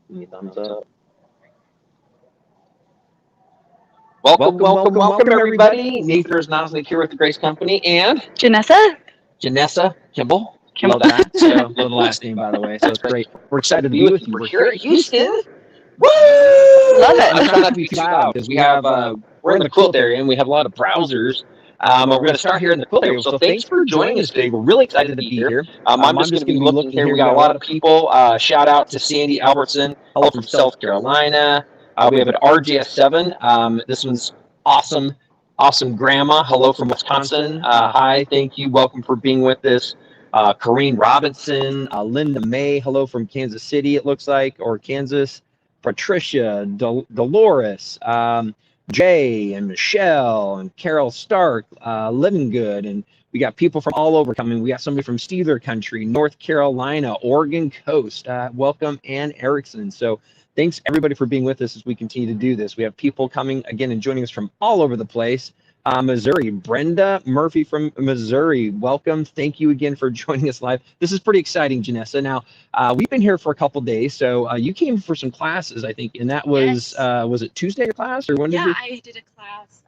Give me a thumbs up. Welcome, everybody. Nathan Nosnick here with the Grace Company and Janessa Kimball. Kimball. Love that. So, love the last name, by the way. So it's great. We're excited to be with you. We're here at Houston. Woo! Love it. I'm trying not to be too loud because we have we're in the quilt area and we have a lot of browsers. We're going to start here in the quilt area. So thanks for joining us today. We're really excited to be here. I'm just going to be looking here. We got a lot of people. Shout out to Sandy Albertson. Hello from South Carolina. We have an RJS7. This one's awesome. Awesome grandma. Hello from Wisconsin. Hi, thank you. Welcome for being with us. Corrine Robinson, Linda May. Hello from Kansas City, it looks like, or Kansas. Patricia, Dolores, Jay, and Michelle, and Carol Stark, Living Good, and we got people from all over coming. We got somebody from Steeler Country, North Carolina, Oregon Coast. Welcome, Ann Erickson. So thanks everybody for being with us as we continue to do this. We have people coming again and joining us from all over the place. Missouri, Brenda Murphy from Missouri, welcome. Thank you again for joining us live. This is pretty exciting, Janessa. Now, we've been here for a couple days, so you came for some classes, I think, and that was, Yes. Was it Tuesday your class, or when did you? I did a class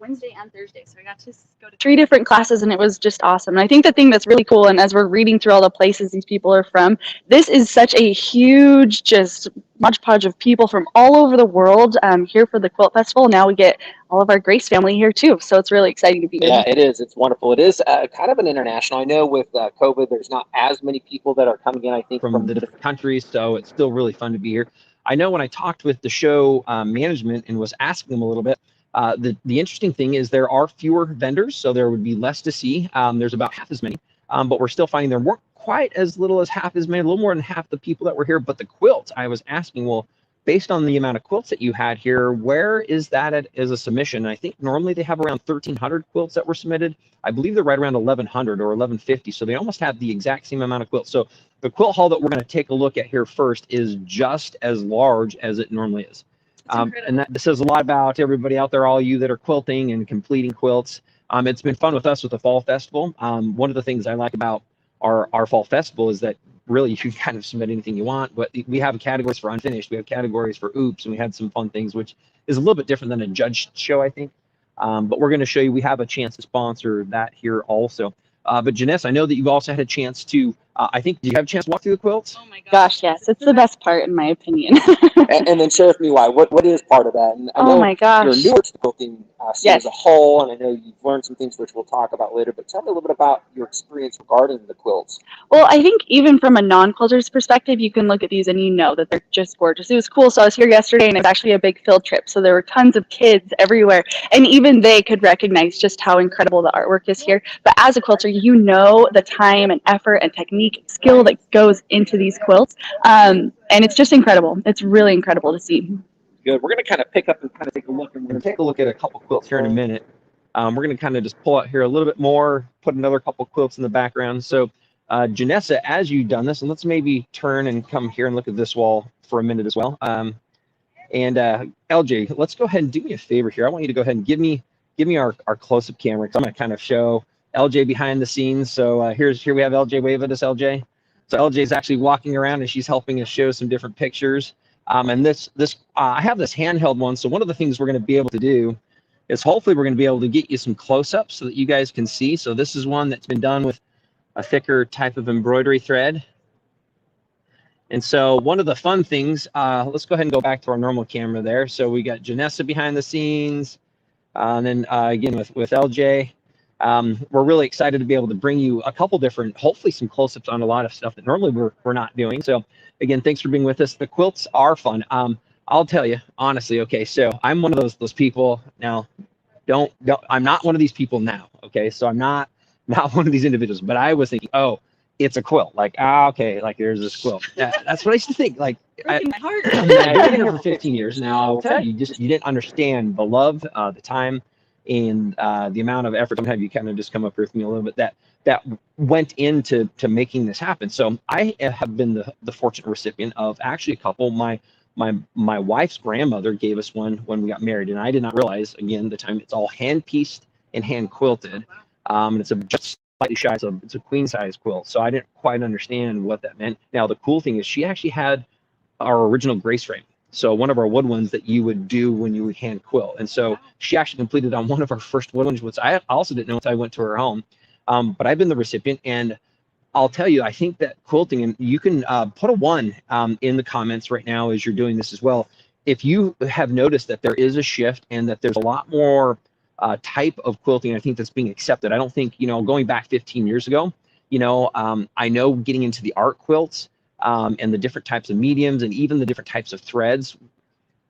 Wednesday and Thursday, so I got to go to 3 different classes, and it was just awesome. And I think the thing that's really cool, and as we're reading through all the places these people are from, this is such a huge, just hodgepodge of people from all over the world here for the Quilt Festival. Now we get all of our Grace family here too, so it's really exciting to be here. Yeah, it is. It's wonderful. It is kind of an international. I know with COVID, there's not as many people that are coming in, I think, from the different countries, so it's still really fun to be here. I know when I talked with the show management and was asking them a little bit, the interesting thing is there are fewer vendors, so there would be less to see. There's about half as many, but we're still finding there weren't quite as little as half as many, a little more than half the people that were here. But the quilts, I was asking, well, based on the amount of quilts that you had here, where is that at as a submission? And I think normally they have around 1,300 quilts that were submitted. I believe they're right around 1,100 or 1,150, so they almost have the exact same amount of quilts. So the quilt hall that we're going to take a look at here first is just as large as it normally is. And that says a lot about everybody out there, all you that are quilting and completing quilts. It's been fun with us with the Fall Festival. One of the things I like about our Fall Festival is that really you can kind of submit anything you want, but we have categories for unfinished, we have categories for oops, and we had some fun things, which is a little bit different than a judged show, I think. But we're going to show you, we have a chance to sponsor that here also. But Janessa, I know that you've also had a chance to, I think, do you have a chance to walk through the quilts? Oh my gosh, yes, it's the best part in my opinion. And then share with me why. What is part of that? And I know my gosh. you're newer to the quilting scene as a whole, and I know you've learned some things which we'll talk about later. But tell me a little bit about your experience regarding the quilts. Well, I think even from a non-quilter's perspective, you can look at these and you know that they're just gorgeous. It was cool. So I was here yesterday, and it was actually a big field trip. So there were tons of kids everywhere, and even they could recognize just how incredible the artwork is here. But as a quilter, you know the time and effort and technique and skill that goes into these quilts, and it's just incredible. It's really incredible to see. Good. We're going to kind of pick up and kind of take a look, and we're going to take a look at a couple quilts here in a minute. We're going to kind of just pull out here a little bit more, put another couple quilts in the background. So Janessa, as you've done this, and let's maybe turn and come here and look at this wall for a minute as well. And LJ, let's go ahead and do me a favor here. I want you to go ahead and give me our close-up camera, because I'm going to kind of show LJ behind the scenes. So here we have LJ. Wave at us, LJ. So LJ is actually walking around and she's helping us show some different pictures. And I have this handheld one. So one of the things we're going to be able to do is hopefully we're going to be able to get you some close-ups so that you guys can see. So this is one that's been done with a thicker type of embroidery thread. And so one of the fun things, let's go ahead and go back to our normal camera there. So we got Janessa behind the scenes, and then again with LJ. We're really excited to be able to bring you a couple different, hopefully some close-ups on a lot of stuff that normally we're not doing. So again, thanks for being with us. The quilts are fun. I'll tell you honestly. Okay, so I'm one of those people now. I'm not one of these people now. Okay, so I'm not one of these individuals. But I was thinking, oh, it's a quilt. Like, okay, like there's this quilt. That's what I used to think. Like, I've been here for 15 years now. I'll tell you, you didn't understand the love, the time, and the amount of effort. I'm have you kind of just come up here with me a little bit that went into making this happen. So I have been the fortunate recipient of actually a couple. My wife's grandmother gave us one when we got married, and I did not realize, again, the time it's all hand pieced and hand quilted. And it's just slightly shy, so it's a queen size quilt. So I didn't quite understand what that meant. Now the cool thing is she actually had our original Grace frame. So one of our wood ones that you would do when you would hand quilt. And so she actually completed on one of our first wood ones, which I also didn't know until I went to her home. But I've been the recipient, and I'll tell you, I think that quilting, and you can put a 1 in the comments right now as you're doing this as well. If you have noticed that there is a shift and that there's a lot more type of quilting, I think that's being accepted. I don't think, going back 15 years ago, I know getting into the art quilts and the different types of mediums and even the different types of threads,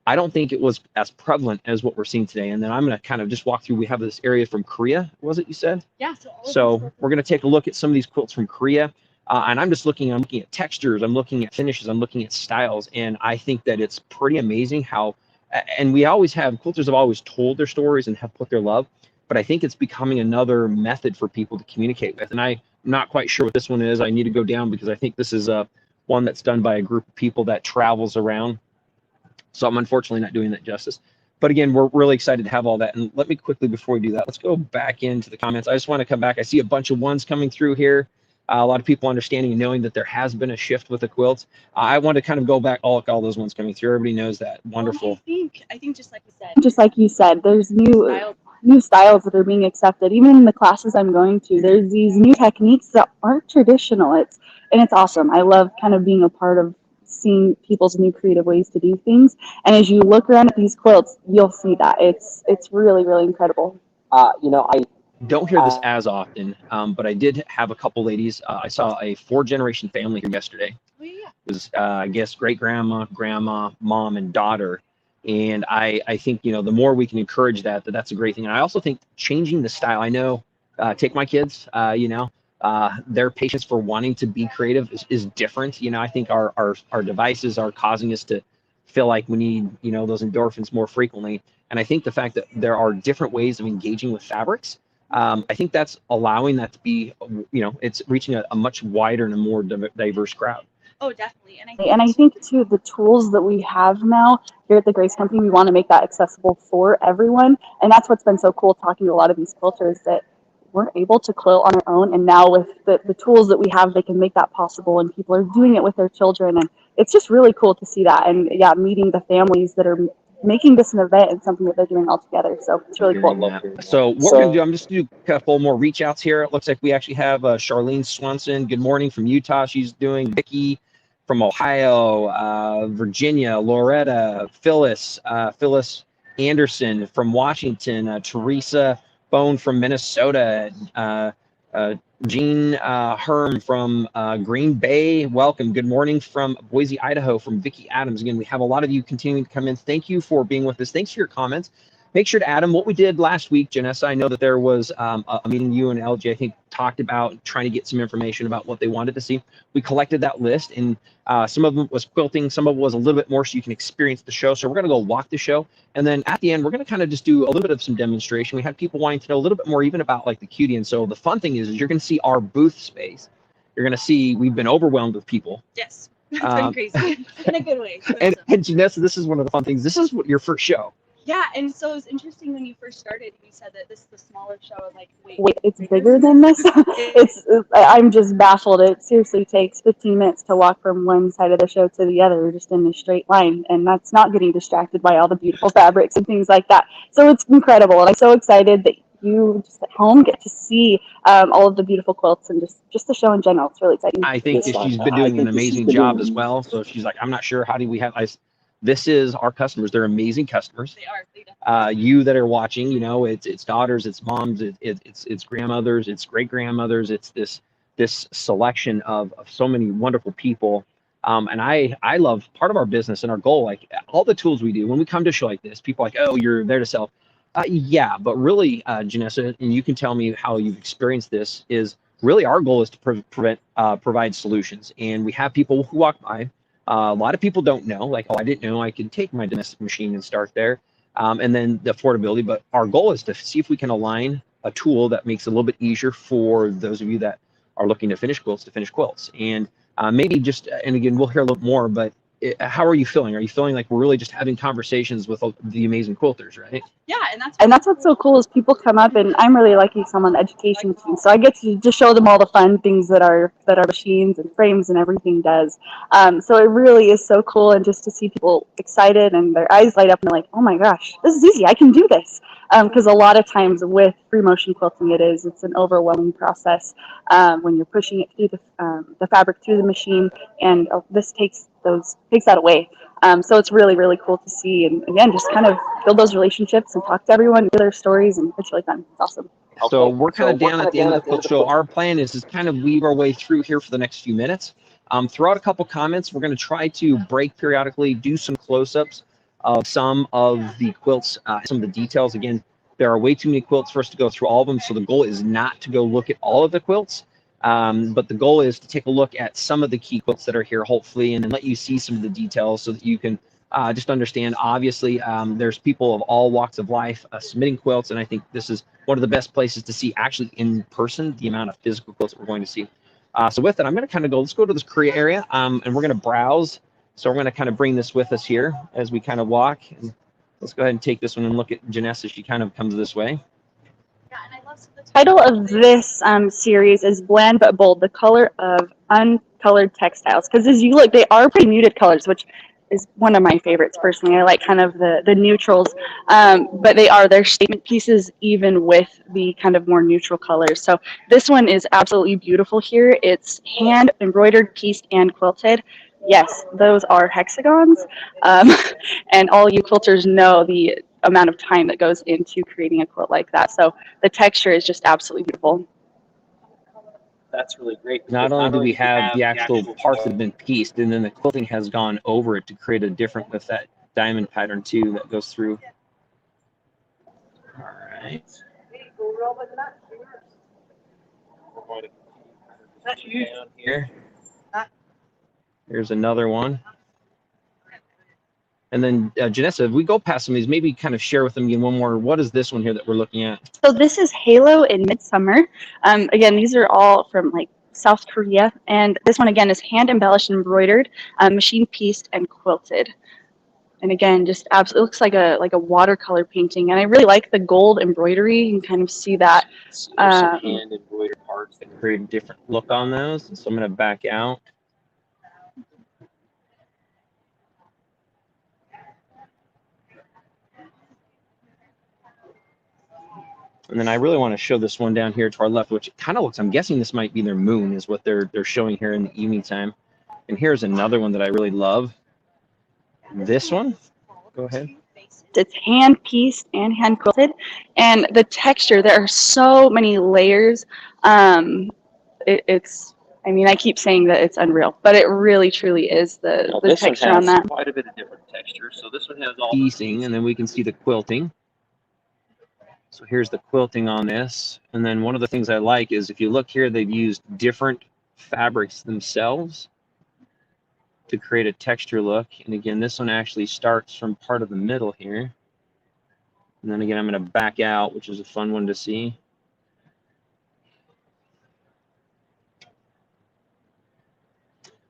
I don't think it was as prevalent as what we're seeing today. And then I'm going to kind of just walk through. We have this area from Korea, was it you said? Yeah. So we're going to take a look at some of these quilts from Korea. And I'm looking at textures, I'm looking at finishes, I'm looking at styles. And I think that it's pretty amazing how, and quilters have always told their stories and have put their love, but I think it's becoming another method for people to communicate with. And I'm not quite sure what this one is. I need to go down because I think this is one that's done by a group of people that travels around. So I'm unfortunately not doing that justice. But again, we're really excited to have all that. And let me quickly, before we do that, let's go back into the comments. I just want to come back. I see a bunch of 1s coming through here. A lot of people understanding and knowing that there has been a shift with the quilts. I want to kind of go back, all those ones coming through. Everybody knows that. Wonderful. I think just like you said, there's new styles that are being accepted. Even in the classes I'm going to, there's these new techniques that aren't traditional. It's awesome. I love kind of being a part of seeing people's new creative ways to do things. And as you look around at these quilts, you'll see that it's really, really incredible. I don't hear this as often, but I did have a couple ladies. I saw a 4-generation family here yesterday. Oh, yeah. It was, I guess, great grandma, mom, and daughter. And I think, the more we can encourage that's a great thing. And I also think changing the style, I know, take my kids, their patience for wanting to be creative is different. I think our devices are causing us to feel like we need, those endorphins more frequently. And I think the fact that there are different ways of engaging with fabrics, I think that's allowing that to be, it's reaching a much wider and a more diverse crowd. Oh, definitely. And I think too, the tools that we have now here at the Grace Company, we want to make that accessible for everyone. And that's what's been so cool talking to a lot of these quilters, that we're able to quilt on our own. And now with the tools that we have, they can make that possible, and people are doing it with their children. And it's just really cool to see that. And yeah, meeting the families that are making this an event and something that they're doing all together. So it's really cool. So what we're going to do, I'm just going to do a couple more reach outs here. It looks like we actually have Charlene Swanson. Good morning from Utah. She's doing Vicky from Ohio, Virginia, Loretta, Phyllis Anderson from Washington, Teresa Bone from Minnesota, Jean Herm from Green Bay. Welcome. Good morning from Boise, Idaho, from Vicki Adams. Again, we have a lot of you continuing to come in. Thank you for being with us. Thanks for your comments. Make sure to add them. What we did last week, Janessa, I know that there was a meeting you and LG, I think, talked about trying to get some information about what they wanted to see. We collected that list, and some of it was quilting, some of it was a little bit more so you can experience the show. So we're going to go walk the show, and then at the end, we're going to kind of just do a little bit of some demonstration. We had people wanting to know a little bit more even about like the Cutie, and so the fun thing is you're going to see our booth space. You're going to see we've been overwhelmed with people. Yes, it's been crazy in a good way. And Janessa, this is one of the fun things. This is your first show. Yeah, and so it was interesting when you first started, you said that this is the smaller show. I was like, wait, it's bigger than this? I'm just baffled. It seriously takes 15 minutes to walk from one side of the show to the other, just in a straight line, and that's not getting distracted by all the beautiful fabrics and things like that. So it's incredible, and I'm so excited that you just at home get to see all of the beautiful quilts and just the show in general. It's really exciting. I think she's been doing an amazing job as well. So she's like, I'm not sure, how do we have... This is our customers. They're amazing customers. They are. You that are watching, it's daughters, it's moms, it's grandmothers, it's great grandmothers. It's this selection of so many wonderful people. And I love part of our business and our goal, like all the tools we do. When we come to a show like this, people are like, oh, you're there to sell. Yeah, but really, Janessa, and you can tell me how you've experienced this, is really our goal is to provide solutions. And we have people who walk by. A lot of people don't know, like, oh, I didn't know I could take my domestic machine and start there. And then the affordability, but our goal is to see if we can align a tool that makes it a little bit easier for those of you that are looking to finish quilts, And maybe just, and again, we'll hear a little more, but how are you feeling? Are you feeling like we're really just having conversations with the amazing quilters, right? Yeah, And that's what's so cool is people come up, and I'm really lucky some on the education team, so I get to just show them all the fun things that our machines and frames and everything does. So it really is so cool, and just to see people excited and their eyes light up and they're like, oh my gosh, this is easy, I can do this. Because a lot of times with free motion quilting, it's an overwhelming process when you're pushing it through the fabric through the machine, and this takes that away. So it's really, really cool to see, and again, just kind of build those relationships and talk to everyone, hear their stories, and it's really fun. It's awesome. So we're kind of down at the end of the quilt show. Our plan is to kind of weave our way through here for the next few minutes. Throw out a couple comments. We're going to try to break periodically, do some close-ups of some of the quilts, some of the details. Again, there are way too many quilts for us to go through all of them, so the goal is not to go look at all of the quilts. But the goal is to take a look at some of the key quilts that are here, hopefully, and then let you see some of the details so that you can just understand. Obviously, there's people of all walks of life submitting quilts, and I think this is one of the best places to see actually in person the amount of physical quilts that we're going to see. So with it, I'm going to kind of let's go to this career area, and we're going to browse. So we're going to kind of bring this with us here as we kind of walk. And let's go ahead and take this one and look at Janessa. She kind of comes this way. The title of this series is Bland but Bold, the color of uncolored textiles. Because as you look, they are pretty muted colors, which is one of my favorites personally. I like kind of the neutrals, but they're statement pieces even with the kind of more neutral colors. So this one is absolutely beautiful here. It's hand embroidered, pieced, and quilted. Yes, those are hexagons, and all you quilters know the amount of time that goes into creating a quilt like that. So the texture is just absolutely beautiful. That's really great. Not only do we have the actual parts that have been pieced, and then the quilting has gone over it to create a different with that diamond pattern too that goes through. All right. Down here. Here's another one. And then Janessa, if we go past some of these, maybe kind of share with them again one more. What is this one here that we're looking at? So this is Halo in Midsummer. Again, these are all from like South Korea, and this one again is hand embellished and embroidered, machine pieced and quilted. And again, just absolutely looks like a watercolor painting. And I really like the gold embroidery. You can kind of see that. So there's some hand embroidered parts that create a different look on those. So I'm going to back out. And then I really want to show this one down here to our left, which kind of looks, I'm guessing this might be their moon is what they're showing here in the evening time. And here's another one that I really love. This one, go ahead. It's hand pieced and hand quilted. And the texture, there are so many layers. It's, I mean, I keep saying that it's unreal, but it really truly is the texture on that. Quite a bit of different texture. So this one has all piecing, and then we can see the quilting. So here's the quilting on this. And then one of the things I like is if you look here, they've used different fabrics themselves to create a texture look. And again, this one actually starts from part of the middle here. And then again, I'm going to back out, which is a fun one to see.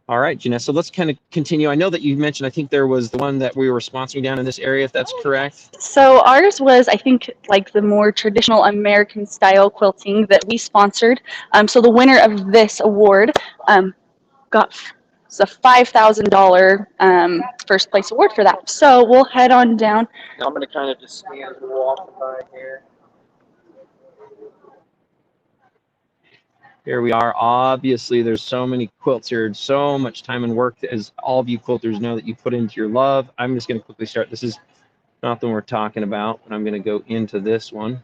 All right, Janessa, so let's kind of continue. I know that you mentioned, I think there was the one that we were sponsoring down in this area, if that's correct. So ours was, I think, like the more traditional American style quilting that we sponsored. So the winner of this award got a $5,000 first place award for that. So we'll head on down. Now I'm going to kind of just scan the walk by here. Here we are. Obviously, there's so many quilts here, so much time and work, as all of you quilters know, that you put into your love. I'm just going to quickly start. This is not the one we're talking about, but I'm going to go into this one.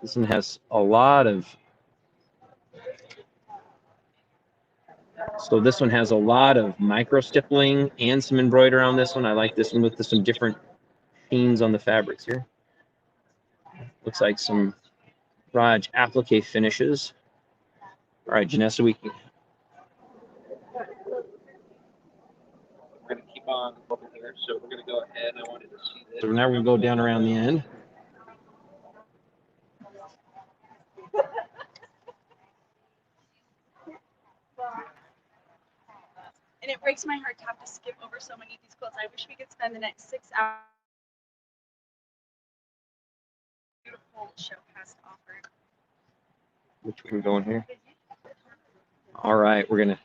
This one has a lot of, so this one has a lot of micro stippling and some embroidery on this one. I like this one with some different themes on the fabrics here. Looks like some Raj applique finishes. All right, Janessa, we're going to keep on over here, so we're going to go ahead. I wanted to see this. So now we're going to go down around the end. And it breaks my heart to have to skip over so many of these quilts. I wish we could spend the next 6 hours. Beautiful show has to offer. Which way we're going here? All right, we're gonna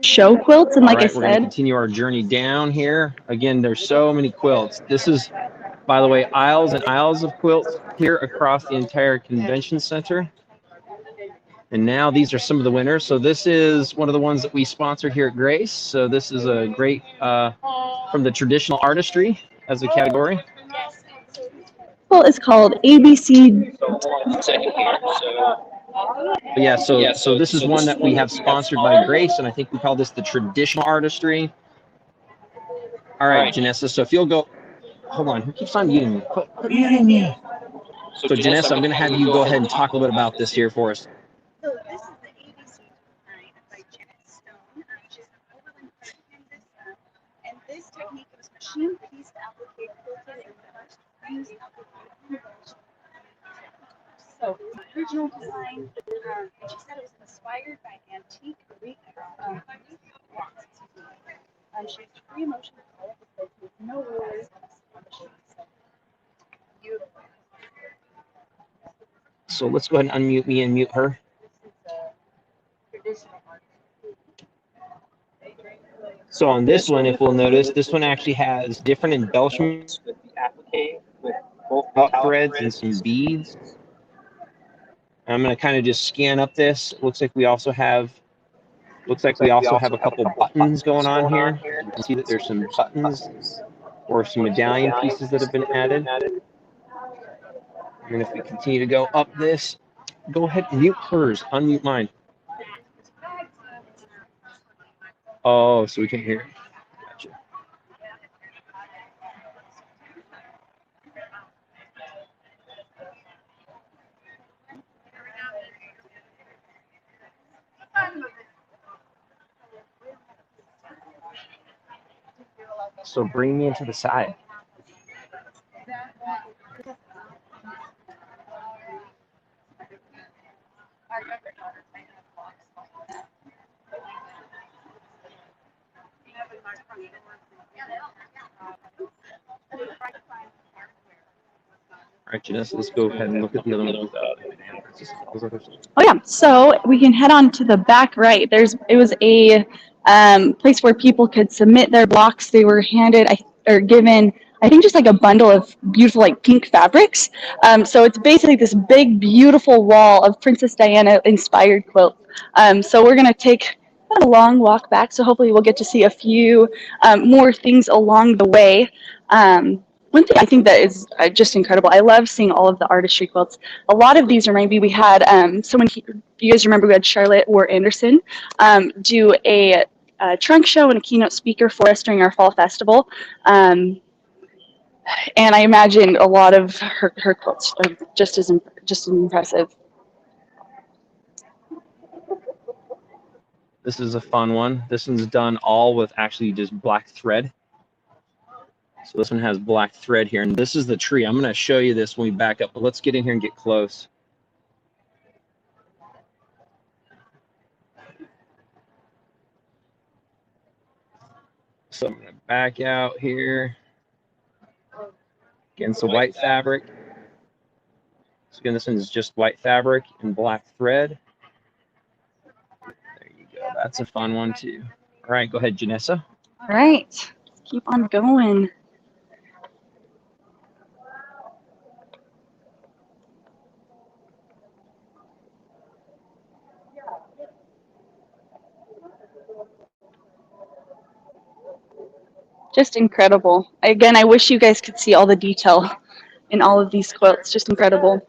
Show quilts, and All like I right, we're going to said, continue our journey down here. Again, there's so many quilts. This is, by the way, aisles and aisles of quilts here across the entire convention center. And now these are some of the winners. So this is one of the ones that we sponsored here at Grace. So this is a great from the traditional artistry as a category. quilt is called ABC. But yeah, so this is one that we have sponsored by Grace, and I think we call this the traditional artistry. All right, Janessa, so if you'll go, hold on, who keeps on muting me? Quit muting me. So Janessa, I'm going to have you go ahead and talk a little bit about this here for us. So this is the ABC design by Janet Stone. She's an overland canvas, and this technique was machine pieced, applique, quilted, and first fused applique. So the original design, and she said it was inspired by antique Greek blocks. She used free motion to all of the quilts with no rollers on the sheet. So beautiful. So let's go ahead and unmute me and mute her. So on this one, if we'll notice, this one actually has different embellishments with the applique, with both threads and some beads. I'm going to kind of just scan up this. It looks like we also have a couple buttons going on here. You can see that there's some buttons or some medallion pieces that have been added. And if we continue to go up this, go ahead and mute hers, unmute mine. Oh, so we can hear. Gotcha. So bring me into the side. All right, Janessa, let's go ahead and look at the other one. Oh yeah, so we can head on to the back right. It was a place where people could submit their blocks. They were handed or given, I think, just like a bundle of beautiful like pink fabrics. So it's basically this big, beautiful wall of Princess Diana inspired quilts. So we're gonna take a long walk back. So hopefully we'll get to see a few more things along the way. One thing I think that is just incredible, I love seeing all of the artistry quilts. A lot of these remind me, we had someone, you guys remember we had Charlotte War Anderson do a trunk show and a keynote speaker for us during our fall festival. And I imagine a lot of her quilts are just as impressive. This is a fun one. This one's done all with actually just black thread. So this one has black thread here, and this is the tree. I'm going to show you this when we back up, but let's get in here and get close. So I'm going to back out here. Again, it's a white fabric. So again, this one is just white fabric and black thread. There you go. That's a fun one too. All right, go ahead, Janessa. All right, let's keep on going. Just incredible. Again, I wish you guys could see all the detail in all of these quilts. Just incredible.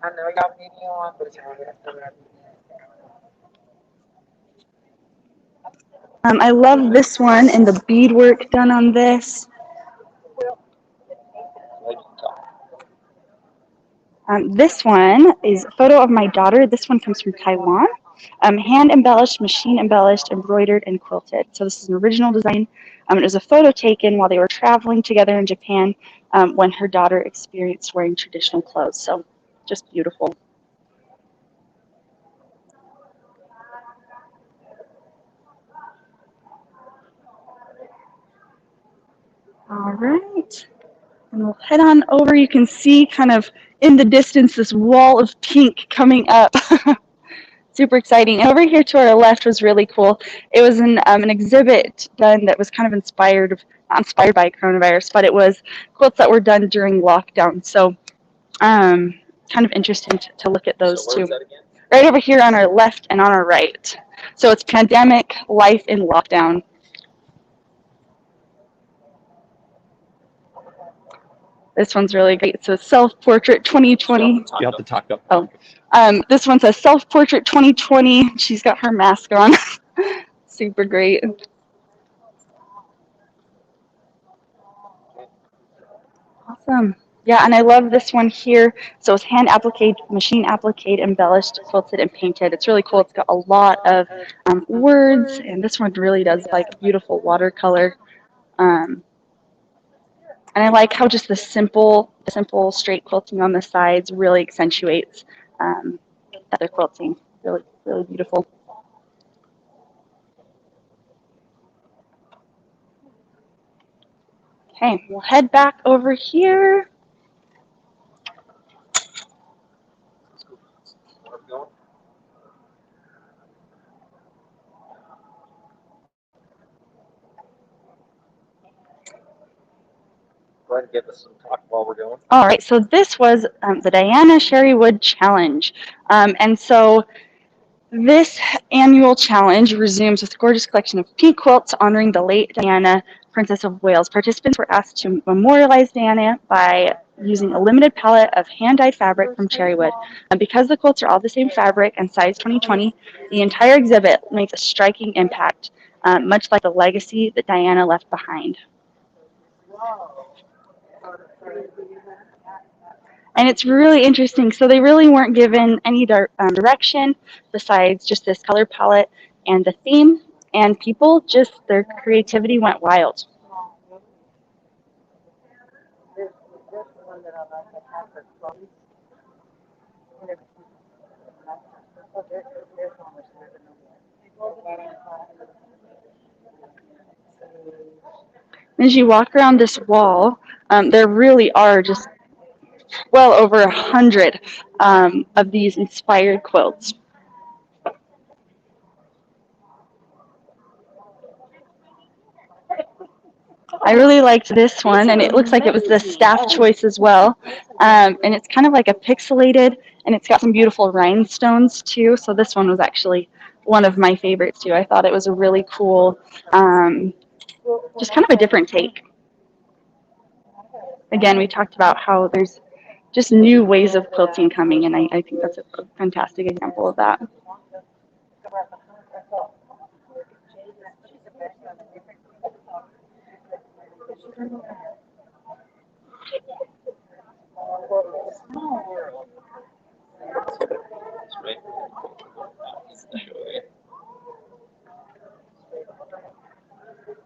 I know y'all video on, but it's already I love this one and the beadwork done on this. This one is a photo of my daughter. This one comes from Taiwan. Hand embellished, machine embellished, embroidered, and quilted. So this is an original design. It was a photo taken while they were traveling together in Japan when her daughter experienced wearing traditional clothes. So just beautiful. All right. And we'll head on over. You can see kind of in the distance this wall of pink coming up. Super exciting. And over here to our left was really cool. It was an exhibit done that was kind of not inspired by coronavirus, but it was quilts that were done during lockdown. So kind of interesting to look at those too. Right over here on our left and on our right. So it's pandemic, life in lockdown. This one's really great. So self-portrait 2020. You have to talk up. Oh, this one says self-portrait 2020. She's got her mask on. Super great. Awesome. Yeah, and I love this one here. So it's hand appliqued, machine appliqued, embellished, quilted, and painted. It's really cool. It's got a lot of words, and this one really does like beautiful watercolor. And I like how just the simple straight quilting on the sides really accentuates the other quilting. Really, really beautiful. Okay, we'll head back over here. Go ahead and give us some talk while we're going. All right, so this was the Diana Sherry Wood Challenge. And so this annual challenge resumes with a gorgeous collection of pink quilts honoring the late Diana, Princess of Wales. Participants were asked to memorialize Diana by using a limited palette of hand-dyed fabric from cherry wood. And because the quilts are all the same fabric and size 2020, the entire exhibit makes a striking impact, much like the legacy that Diana left behind. And it's really interesting. So they really weren't given any direction besides just this color palette and the theme. And people just, their creativity went wild. As you walk around this wall, there really are just well over 100 of these inspired quilts. I really liked this one, and it looks like it was the staff choice as well. And it's kind of like a pixelated, and it's got some beautiful rhinestones too. So this one was actually one of my favorites too. I thought it was a really cool, just kind of a different take. Again, we talked about how there's just new ways of quilting coming, and I think that's a fantastic example of that.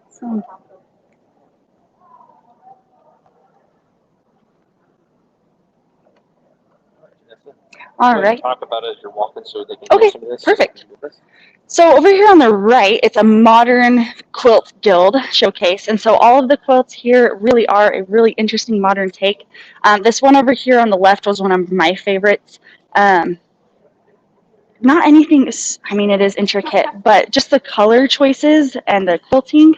So, all right. Talk about it as you're walking so they can Okay, hear some of this. perfect. So over here on the right, it's a modern quilt guild showcase. And so all of the quilts here really are a really interesting modern take. This one over here on the left was one of my favorites. Not anything, I mean, it is intricate, but just the color choices and the quilting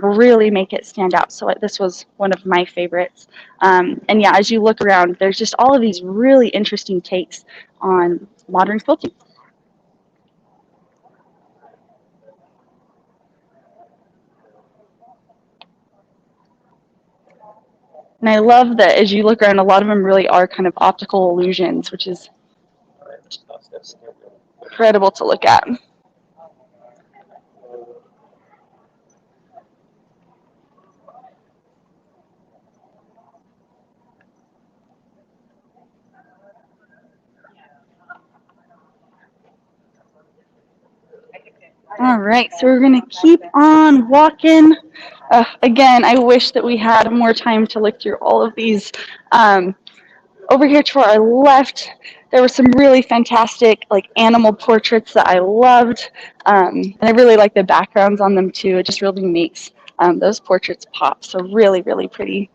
really make it stand out. So this was one of my favorites. And yeah, as you look around, there's just all of these really interesting takes on modern quilting. And I love that as you look around, a lot of them really are kind of optical illusions, which is incredible to look at. All right, so we're gonna keep on walking. Again, I wish that we had more time to look through all of these. Over here to our left, there were some really fantastic like animal portraits that I loved, and I really like the backgrounds on them too. It just really makes those portraits pop. So really, really pretty.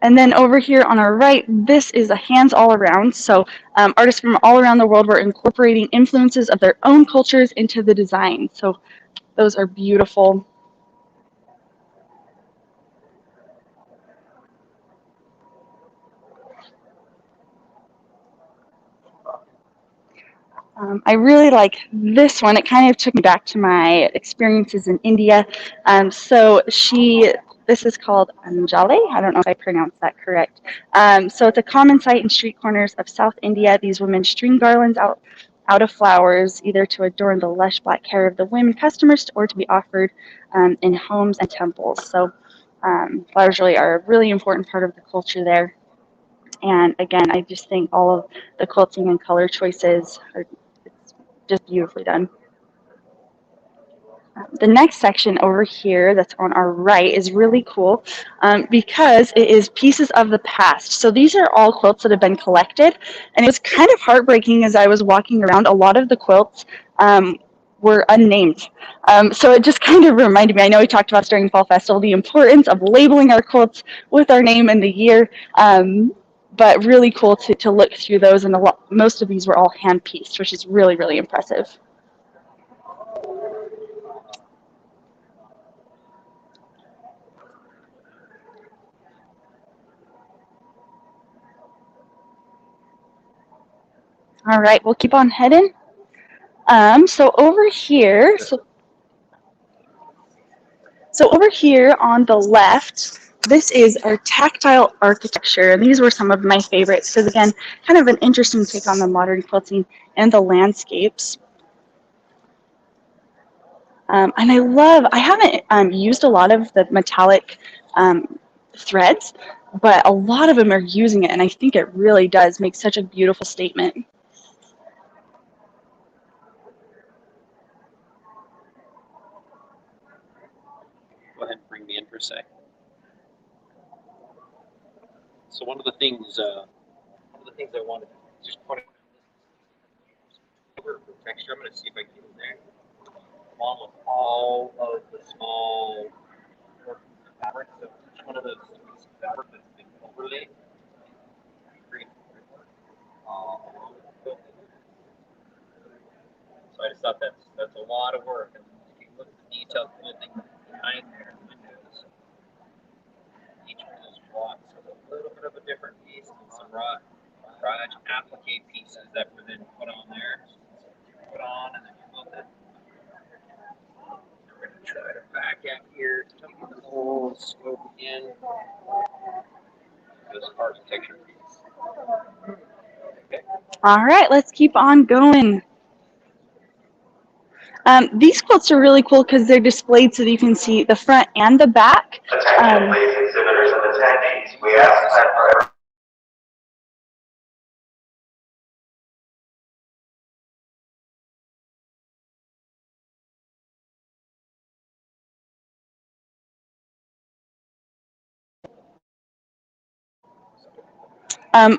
And then over here on our right, this is a hands all around. So artists from all around the world were incorporating influences of their own cultures into the design. So those are beautiful. I really like this one. It kind of took me back to my experiences in India. This is called Anjali. I don't know if I pronounced that correct. So it's a common sight in street corners of South India. These women string garlands out of flowers, either to adorn the lush black hair of the women customers or to be offered in homes and temples. So flowers really are a really important part of the culture there. And again, I just think all of the quilting and color choices are just beautifully done. The next section over here that's on our right is really cool because it is pieces of the past. So these are all quilts that have been collected, and it was kind of heartbreaking as I was walking around. A lot of the quilts were unnamed. So it just kind of reminded me, I know we talked about this during Fall Festival, the importance of labeling our quilts with our name and the year. But really cool to look through those, and most of these were all hand-pieced, which is really, really impressive. All right, we'll keep on heading. So over here, so over here on the left, this is our tactile architecture, and these were some of my favorites because again, kind of an interesting take on the modern quilting and the landscapes. And I haven't used a lot of the metallic threads, but a lot of them are using it, and I think it really does make such a beautiful statement. Go ahead and bring me in for a sec. So one of the things I wanted to just put for texture, I'm going to see if I can get in there, along with all of the small fabric. So each one of those pieces of fabric that's been overlaid. So I just thought that's a lot of work. And if you look at the detailed quilting behind there, windows, each one of those blocks has a little bit of a different piece and some raj applique pieces that were then put on there. Put on and then quilt it. We're going to try to back out here to give you the whole scope in this architecture piece. Okay. All right, let's keep on going. These quilts are really cool because they're displayed so that you can see the front and the back. Attention, please, exhibitors and attendees. We ask that for everyone.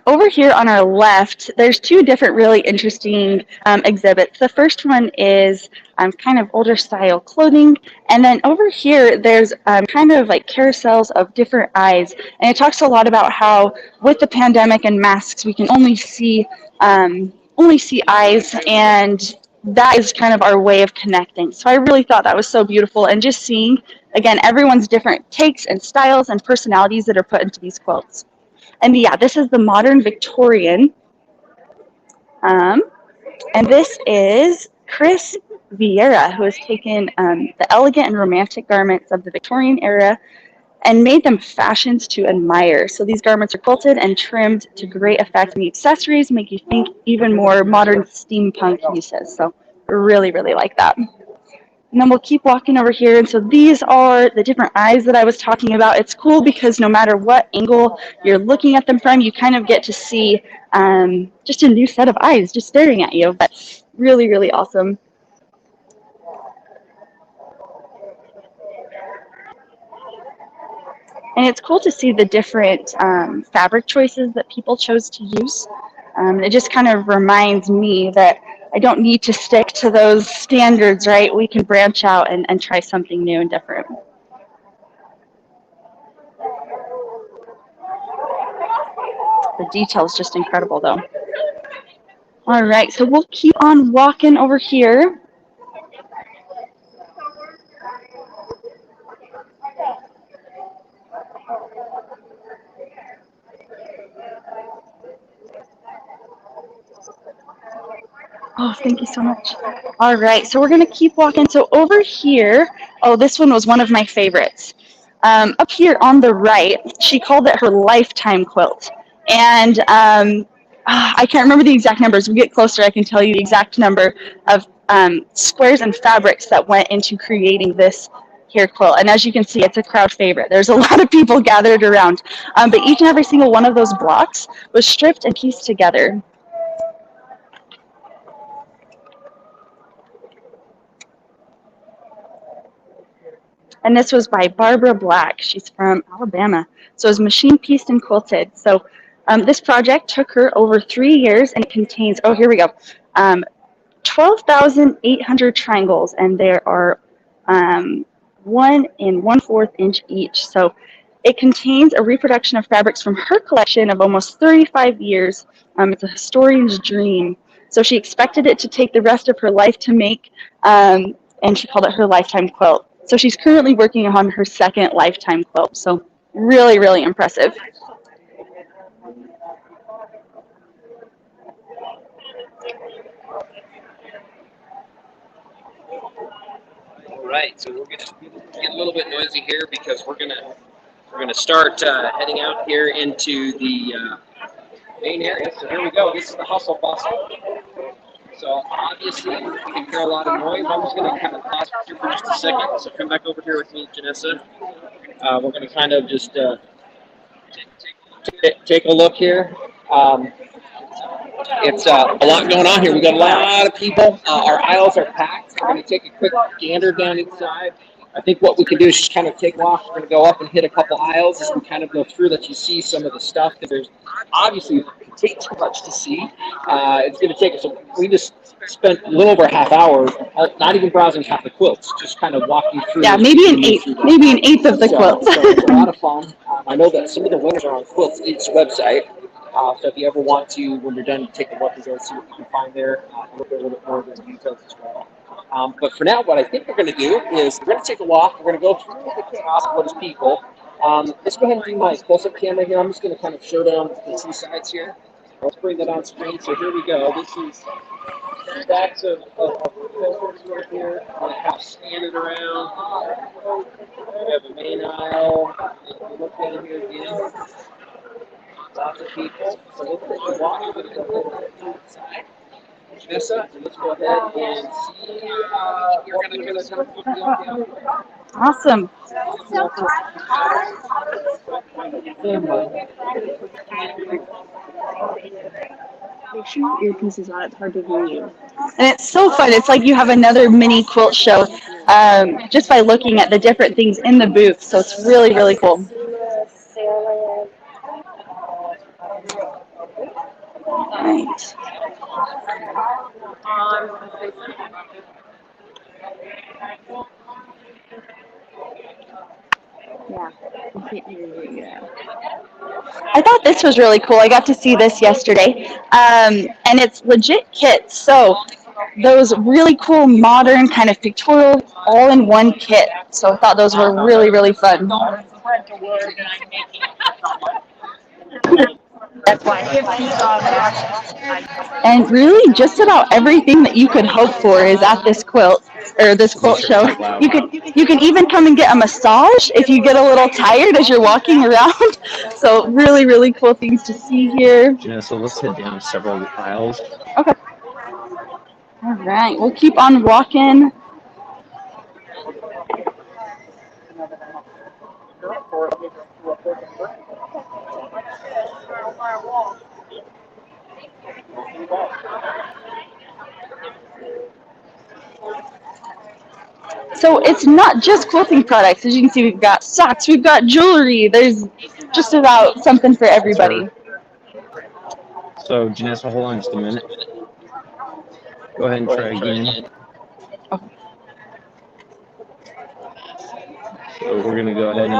Over here on our left, there's two different really interesting exhibits. The first one is kind of older style clothing, and then over here there's kind of like carousels of different eyes, and it talks a lot about how with the pandemic and masks we can only see eyes, and that is kind of our way of connecting. So I really thought that was so beautiful, and just seeing again everyone's different takes and styles and personalities that are put into these quilts. And yeah, this is the modern Victorian. And this is Chris Vieira, who has taken the elegant and romantic garments of the Victorian era and made them fashions to admire. So these garments are quilted and trimmed to great effect, and the accessories make you think even more modern steampunk uses. So really, really like that. And then we'll keep walking over here. And so these are the different eyes that I was talking about. It's cool because no matter what angle you're looking at them from, you kind of get to see just a new set of eyes just staring at you. But really, really awesome. And it's cool to see the different fabric choices that people chose to use. It just kind of reminds me that I don't need to stick to those standards, right? We can branch out and try something new and different. The detail is just incredible, though. All right, so we'll keep on walking over here. Oh, thank you so much. All right, so we're going to keep walking. So over here, oh, this one was one of my favorites. Up here on the right, she called it her lifetime quilt. And I can't remember the exact numbers. We get closer, I can tell you the exact number of squares and fabrics that went into creating this here quilt. And as you can see, it's a crowd favorite. There's a lot of people gathered around. But each and every single one of those blocks was stripped and pieced together. And this was by Barbara Black. She's from Alabama. So it was machine pieced and quilted. So this project took her over 3 years, and it contains, oh, here we go, 12,800 triangles, and there are 1 1/4 inch each. So it contains a reproduction of fabrics from her collection of almost 35 years. It's a historian's dream. So she expected it to take the rest of her life to make, and she called it her lifetime quilt. So she's currently working on her second lifetime quilt. So really, really impressive. All right, so we're gonna get a little bit noisy here because we're gonna start heading out here into the main area. So here we go. This is the hustle bustle. So obviously you can hear a lot of noise. I'm just gonna kind of pause here for just a second. So come back over here with me, Janessa. We're gonna kind of just take a look here. It's a lot going on here. We got a lot of people. Our aisles are packed. We're going to take a quick gander down inside. I think what we can do is just kind of take off. We're going to go up and hit a couple aisles as we kind of go through, that you see some of the stuff, because there's obviously take too much to see. It's going to take us. We just spent a little over a half hour, not even browsing half the quilts, just kind of walking through. Yeah, maybe an eighth of the quilts. So it's a lot of fun. I know that some of the winners are on Quilt Kit's website. So if you ever want to, when you're done, take a look and go see what you can find there, look at a little bit more of the details as well. But for now, what I think we're going to do is we're going to take a walk. We're going to go through the chaos of what is people. Let's go ahead and do my close-up camera here. I'm just going to kind of show down the two sides here. Let's bring that on screen. So here we go. This is stacks of filters right here. I have standing around. We have a main aisle. If you look down here again. Lots of people. So we'll take a walk. We're going to go ahead and inside. Vanessa, and let's go ahead and see. You're going to kind of put the down. Awesome. Make sure your earpieces on. It's hard to hear you. And it's so fun. It's like you have another mini quilt show just by looking at the different things in the booth. So it's really, really cool. Right. Yeah. I thought this was really cool. I got to see this yesterday. And it's legit kits. So those really cool, modern, kind of pictorial, all-in-one kit. So I thought those were really, really fun. And really, just about everything that you could hope for is at this quilt show. You can even come and get a massage if you get a little tired as you're walking around. So really, really cool things to see here. Yeah, so let's head down several aisles. Okay. All right, we'll keep on walking. So it's not just quilting products. As you can see, we've got socks, we've got jewelry. There's just about something for everybody. So Janessa, hold on just a minute. Go ahead and try again. So we're gonna go ahead and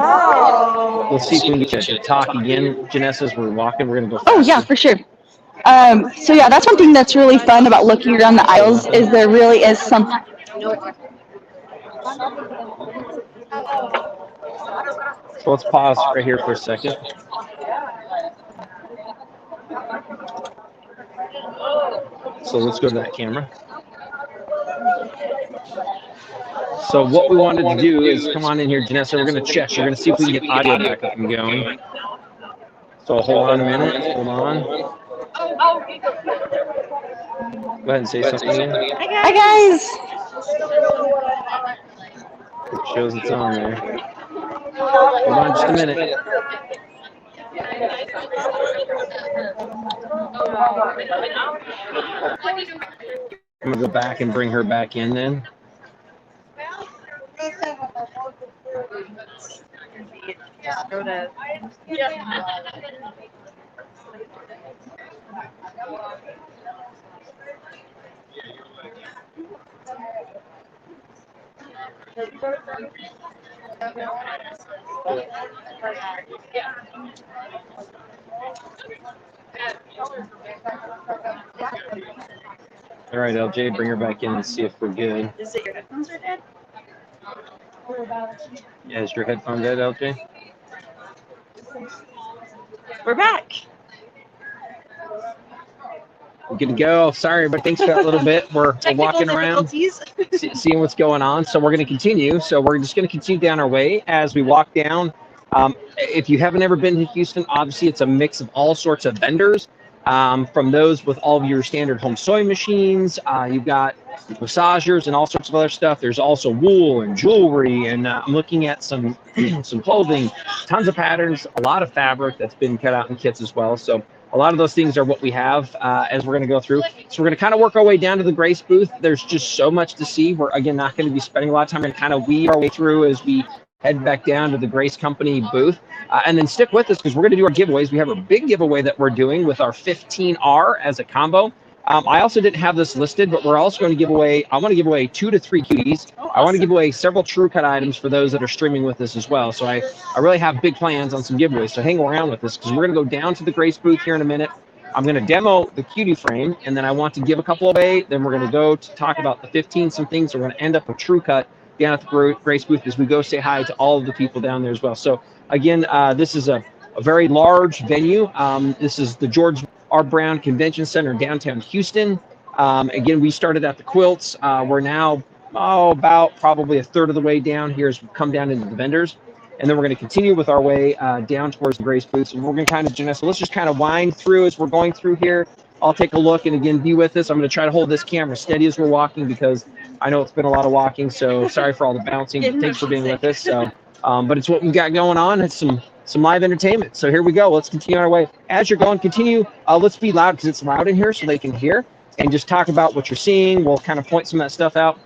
let's see if we can get you to talk again, Janessa, as we're walking. We're gonna go faster. Oh yeah, for sure. So yeah, that's one thing that's really fun about looking around the aisles is there really is some. So let's pause right here for a second. So let's go to that camera. So what we wanted to do is come on in here, Janessa. We're going to check. We're going to see if we can get audio back up and going. So hold on a minute. Hold on. Go ahead and say something again. Hi guys. It shows it's on there. Hold on just a minute. I'm going to go back and bring her back in then. All right, LJ, bring her back in and see if we're good. Is it your headphones are dead? Yeah, is your headphone dead, LJ? We're back. We're good to go. Sorry, but thanks for that little bit. We're walking around, seeing what's going on. So we're going to continue. So we're just going to continue down our way as we walk down. If you haven't ever been to Houston, obviously it's a mix of all sorts of vendors. From those with all of your standard home sewing machines, you've got massagers and all sorts of other stuff. There's also wool and jewelry, and I'm looking at some some clothing, tons of patterns, a lot of fabric that's been cut out in kits as well. So a lot of those things are what we have as we're going to go through. So we're going to kind of work our way down to the Grace booth. There's just so much to see. We're, again, not going to be spending a lot of time. We're going to kind of weave our way through as we head back down to the Grace Company booth. And then stick with us because we're going to do our giveaways. We have a big giveaway that we're doing with our 15R as a combo. I also didn't have this listed, but we're also going to give away, I want to give away 2 to 3 cuties. I want to give away several True Cut items for those that are streaming with us as well. So I really have big plans on some giveaways. So hang around with us because we're going to go down to the Grace booth here in a minute. I'm going to demo the Cutie Frame, and then I want to give a couple away. Then we're going to go to talk about the 15 some things. We're going to end up with True Cut down at the Grace booth as we go say hi to all of the people down there as well. So again, this is a very large venue. This is the George R. Brown Convention Center in downtown Houston. Again, we started at the quilts. We're now about probably a third of the way down here as we come down into the vendors. And then we're going to continue with our way down towards the Grace booth. So we're going to kind of, Janessa, let's just kind of wind through as we're going through here. I'll take a look and again, be with us. I'm going to try to hold this camera steady as we're walking because I know it's been a lot of walking. So sorry for all the bouncing. Thanks for being with us. So, but it's what we've got going on. It's some live entertainment. So here we go. Let's continue our way. As you're going, continue. Let's be loud because it's loud in here so they can hear and just talk about what you're seeing. We'll kind of point some of that stuff out.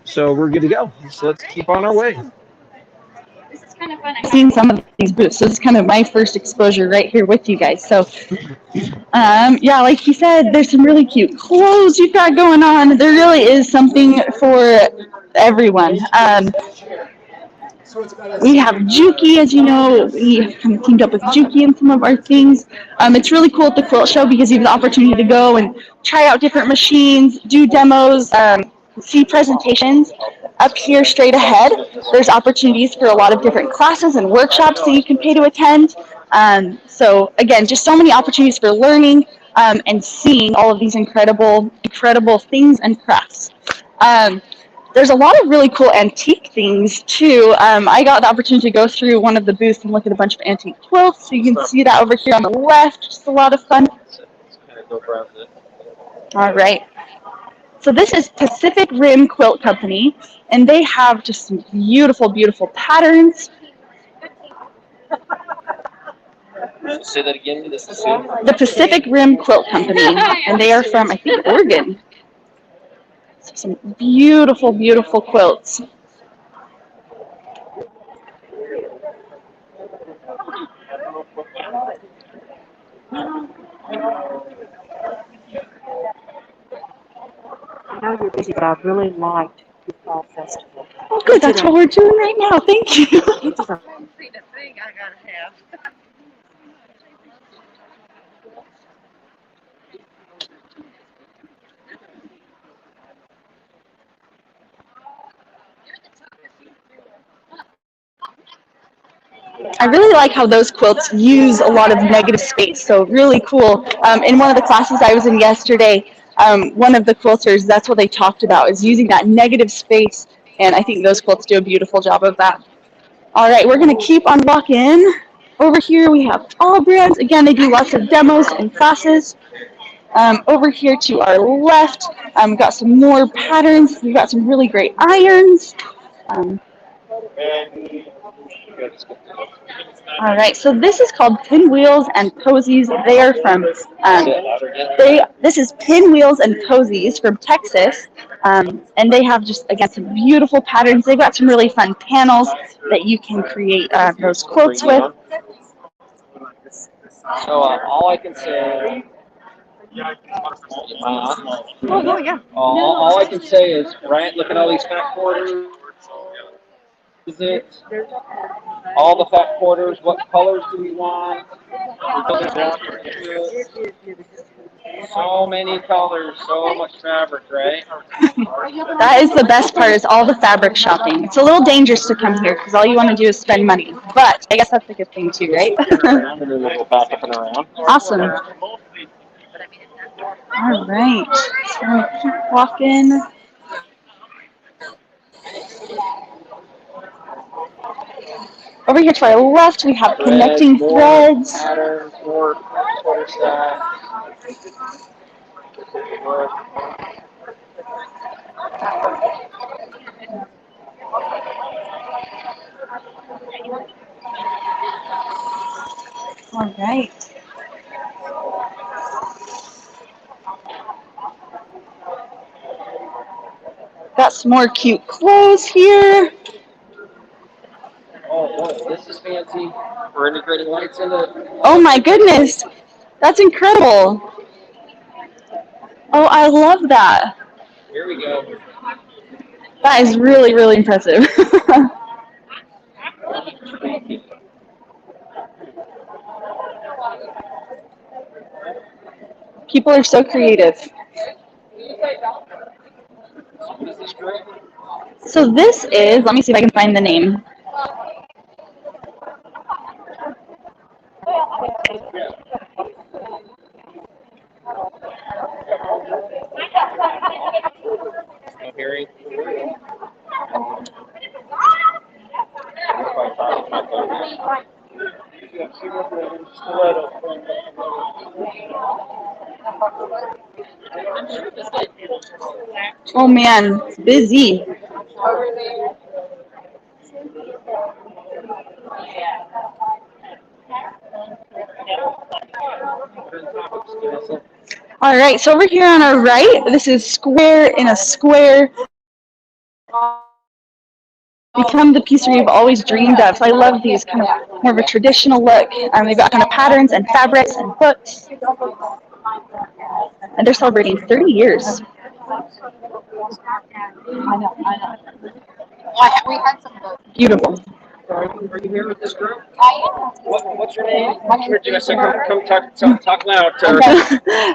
So we're good to go. So let's keep on our way. This is kind of fun. I've seen some of these booths, so this is kind of my first exposure right here with you guys. So, yeah, like you said, there's some really cute clothes you've got going on. There really is something for everyone. We have Juki, as you know, we kind of teamed up with Juki in some of our things. It's really cool at the Quilt Show because you have the opportunity to go and try out different machines, do demos, see presentations. Up here straight ahead, there's opportunities for a lot of different classes and workshops that you can pay to attend. So again, just so many opportunities for learning and seeing all of these incredible things and crafts. There's a lot of really cool antique things too. I got the opportunity to go through one of the booths and look at a bunch of antique quilts. So you can see that over here on the left, just a lot of fun. All right. So this is Pacific Rim Quilt Company, and they have just some beautiful, beautiful patterns. Say that again. This is who? The Pacific Rim Quilt Company, and they are from, I think, Oregon. So some beautiful, beautiful quilts. I know you're busy, but I really liked the Fall Festival. Oh, good. That's what we're doing right now. Thank you. You did a I really like how those quilts use a lot of negative space, so really cool. In one of the classes I was in yesterday, one of the quilters, that's what they talked about, is using that negative space, and I think those quilts do a beautiful job of that. All right, we're going to keep on walking. Over here we have All Brands. Again, they do lots of demos and classes. Over here to our left, we've got some more patterns. We've got some really great irons. All right, so this is called Pinwheels and Posies. They are from, this is Pinwheels and Posies from Texas, and they have just, again, some beautiful patterns. They've got some really fun panels that you can create those quilts with. So all I can say, all I can say is, right? Look at all these fat quarters. Is it all the fat quarters? What colors do we want? So many colors, so much fabric, right? That is the best part, is all the fabric shopping. It's a little dangerous to come here because all you want to do is spend money, but I guess that's a good thing too, right? Awesome. All right, so keep walking. Over here to our left, we have connecting threads. Patterns, more quarter stack. All right. Got some more cute clothes here. Oh boy, this is fancy. We're integrating lights in it. Oh my goodness, that's incredible. Oh, I love that. Here we go. That is really, really impressive. People are so creative. So this is, let me see if I can find the name. Oh man, it's busy. All right, so over here on our right, this is Square in a Square. Become the piece you've always dreamed of. So I love these kind of more of a traditional look. They've got kind of patterns and fabrics and hooks. And they're celebrating 30 years. Beautiful. Are you here with this group? What's your name? Come talk loud.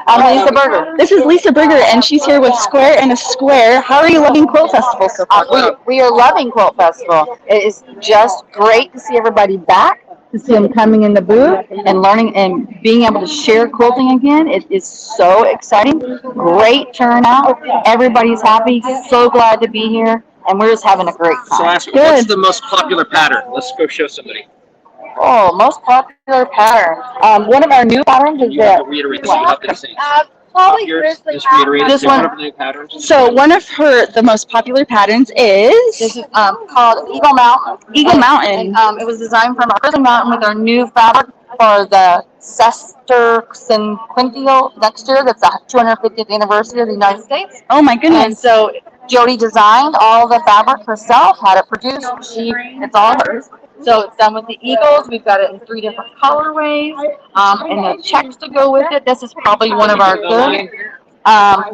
I'm Lisa Berger. This is Lisa Berger, and she's here with Square in a Square. How are you loving Quilt Festival so far? We are loving Quilt Festival. It is just great to see everybody back, to see them coming in the booth and learning and being able to share quilting again. It is so exciting. Great turnout. Everybody's happy. So glad to be here. And we're just having a great So time. ask, what's the most popular pattern? Let's go show somebody. Oh, most popular pattern. One of our new patterns is You have to reiterate this. You have to say. Probably Yours, just reiterate This it. one. One of the new patterns. So one of the most popular patterns This is is called Eagle Mountain. Eagle Mountain. And, it was designed from our Prison Mountain with our new fabric. for the sextuor next year. That's the 250th anniversary of the United States. Oh my And goodness. so Jody designed all the fabric herself, had it produced. It's all hers. So it's done with the eagles. We've got it in 3 different colorways, and the checks to go with it. This is probably one of our good.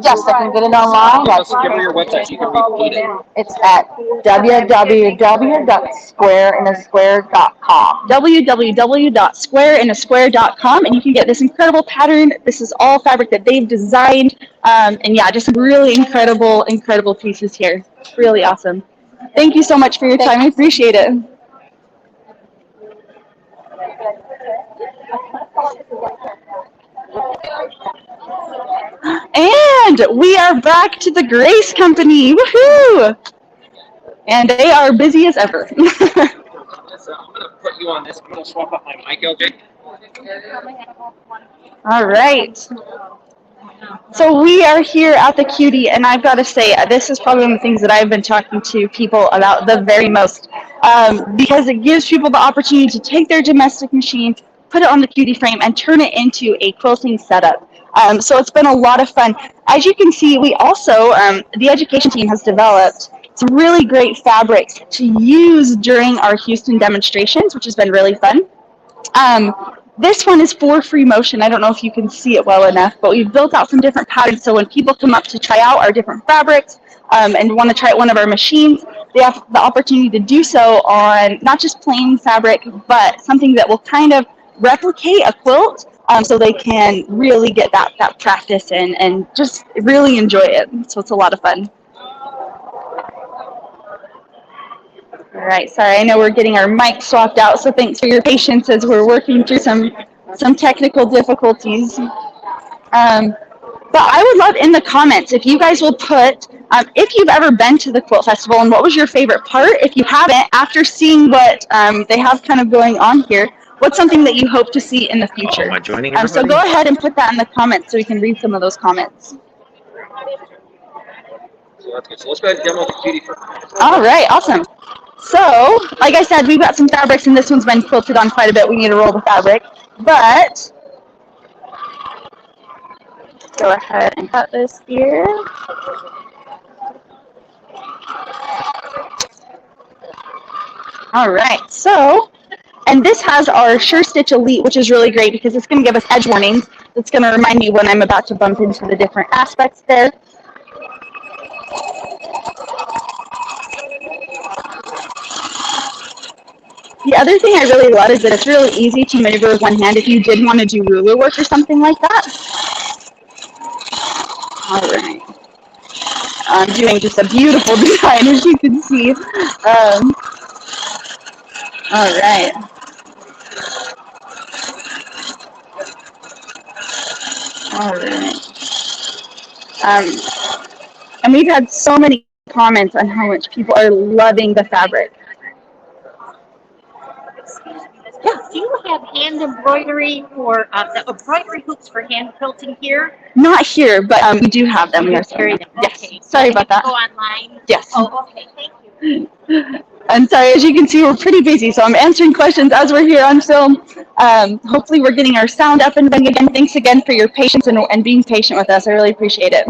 Yes, I can get it online. Give me your website so you can repeat it. It's at www.squareinasquare.com. www.squareinasquare.com, and you can get this incredible pattern. This is all fabric that they've designed, and yeah, just some really incredible pieces here. Really awesome. Thank you so much for your time. I appreciate it. And we are back to the Grace Company. Woohoo! And they are busy as ever. So I'm going to put you on this. I'm going to swap up my mic, LJ. All right. So we are here at the Cutie, and I've got to say, this is probably one of the things that I've been talking to people about the very most, because it gives people the opportunity to take their domestic machine, put it on the Cutie Frame, and turn it into a quilting setup. So it's been a lot of fun. As you can see, we also, the education team has developed some really great fabrics to use during our Houston demonstrations, which has been really fun. This one is for free motion. I don't know if you can see it well enough, but we've built out some different patterns. So when people come up to try out our different fabrics and want to try out one of our machines, they have the opportunity to do so on not just plain fabric, but something that will kind of replicate a quilt, so they can really get that practice and just really enjoy it. So it's a lot of fun. All right, sorry, I know we're getting our mic swapped out, so thanks for your patience as we're working through some technical difficulties. But I would love in the comments if you guys will put, if you've ever been to the Quilt Festival and what was your favorite part. If you haven't, after seeing what they have kind of going on here, what's something that you hope to see in the future? Am I joining So go ahead and put that in the comments so we can read some of those comments. So let's go ahead and demo the Cutie Frame. All right, awesome. So, like I said, we've got some fabrics, and this one's been quilted on quite a bit. We need to roll the fabric, but go ahead and cut this here. All right, so, and this has our Sure Stitch Elite, which is really great because it's going to give us edge warnings. It's going to remind me when I'm about to bump into the different aspects there. The other thing I really love is that it's really easy to maneuver with one hand if you did want to do ruler work or something like that. All right. I'm doing just a beautiful design, as you can see. All right. All right. And we've had so many comments on how much people are loving the fabric. Yeah. Do you have hand embroidery or the embroidery hoops for hand quilting here? Not here, but we do have them. You carry them. Yes. Okay. Sorry about that. Go online? Yes. Oh, okay. Thank you. And sorry, as you can see, we're pretty busy, so I'm answering questions as we're here on film. Hopefully we're getting our sound up and running again. Thanks again for your patience and being patient with us. I really appreciate it.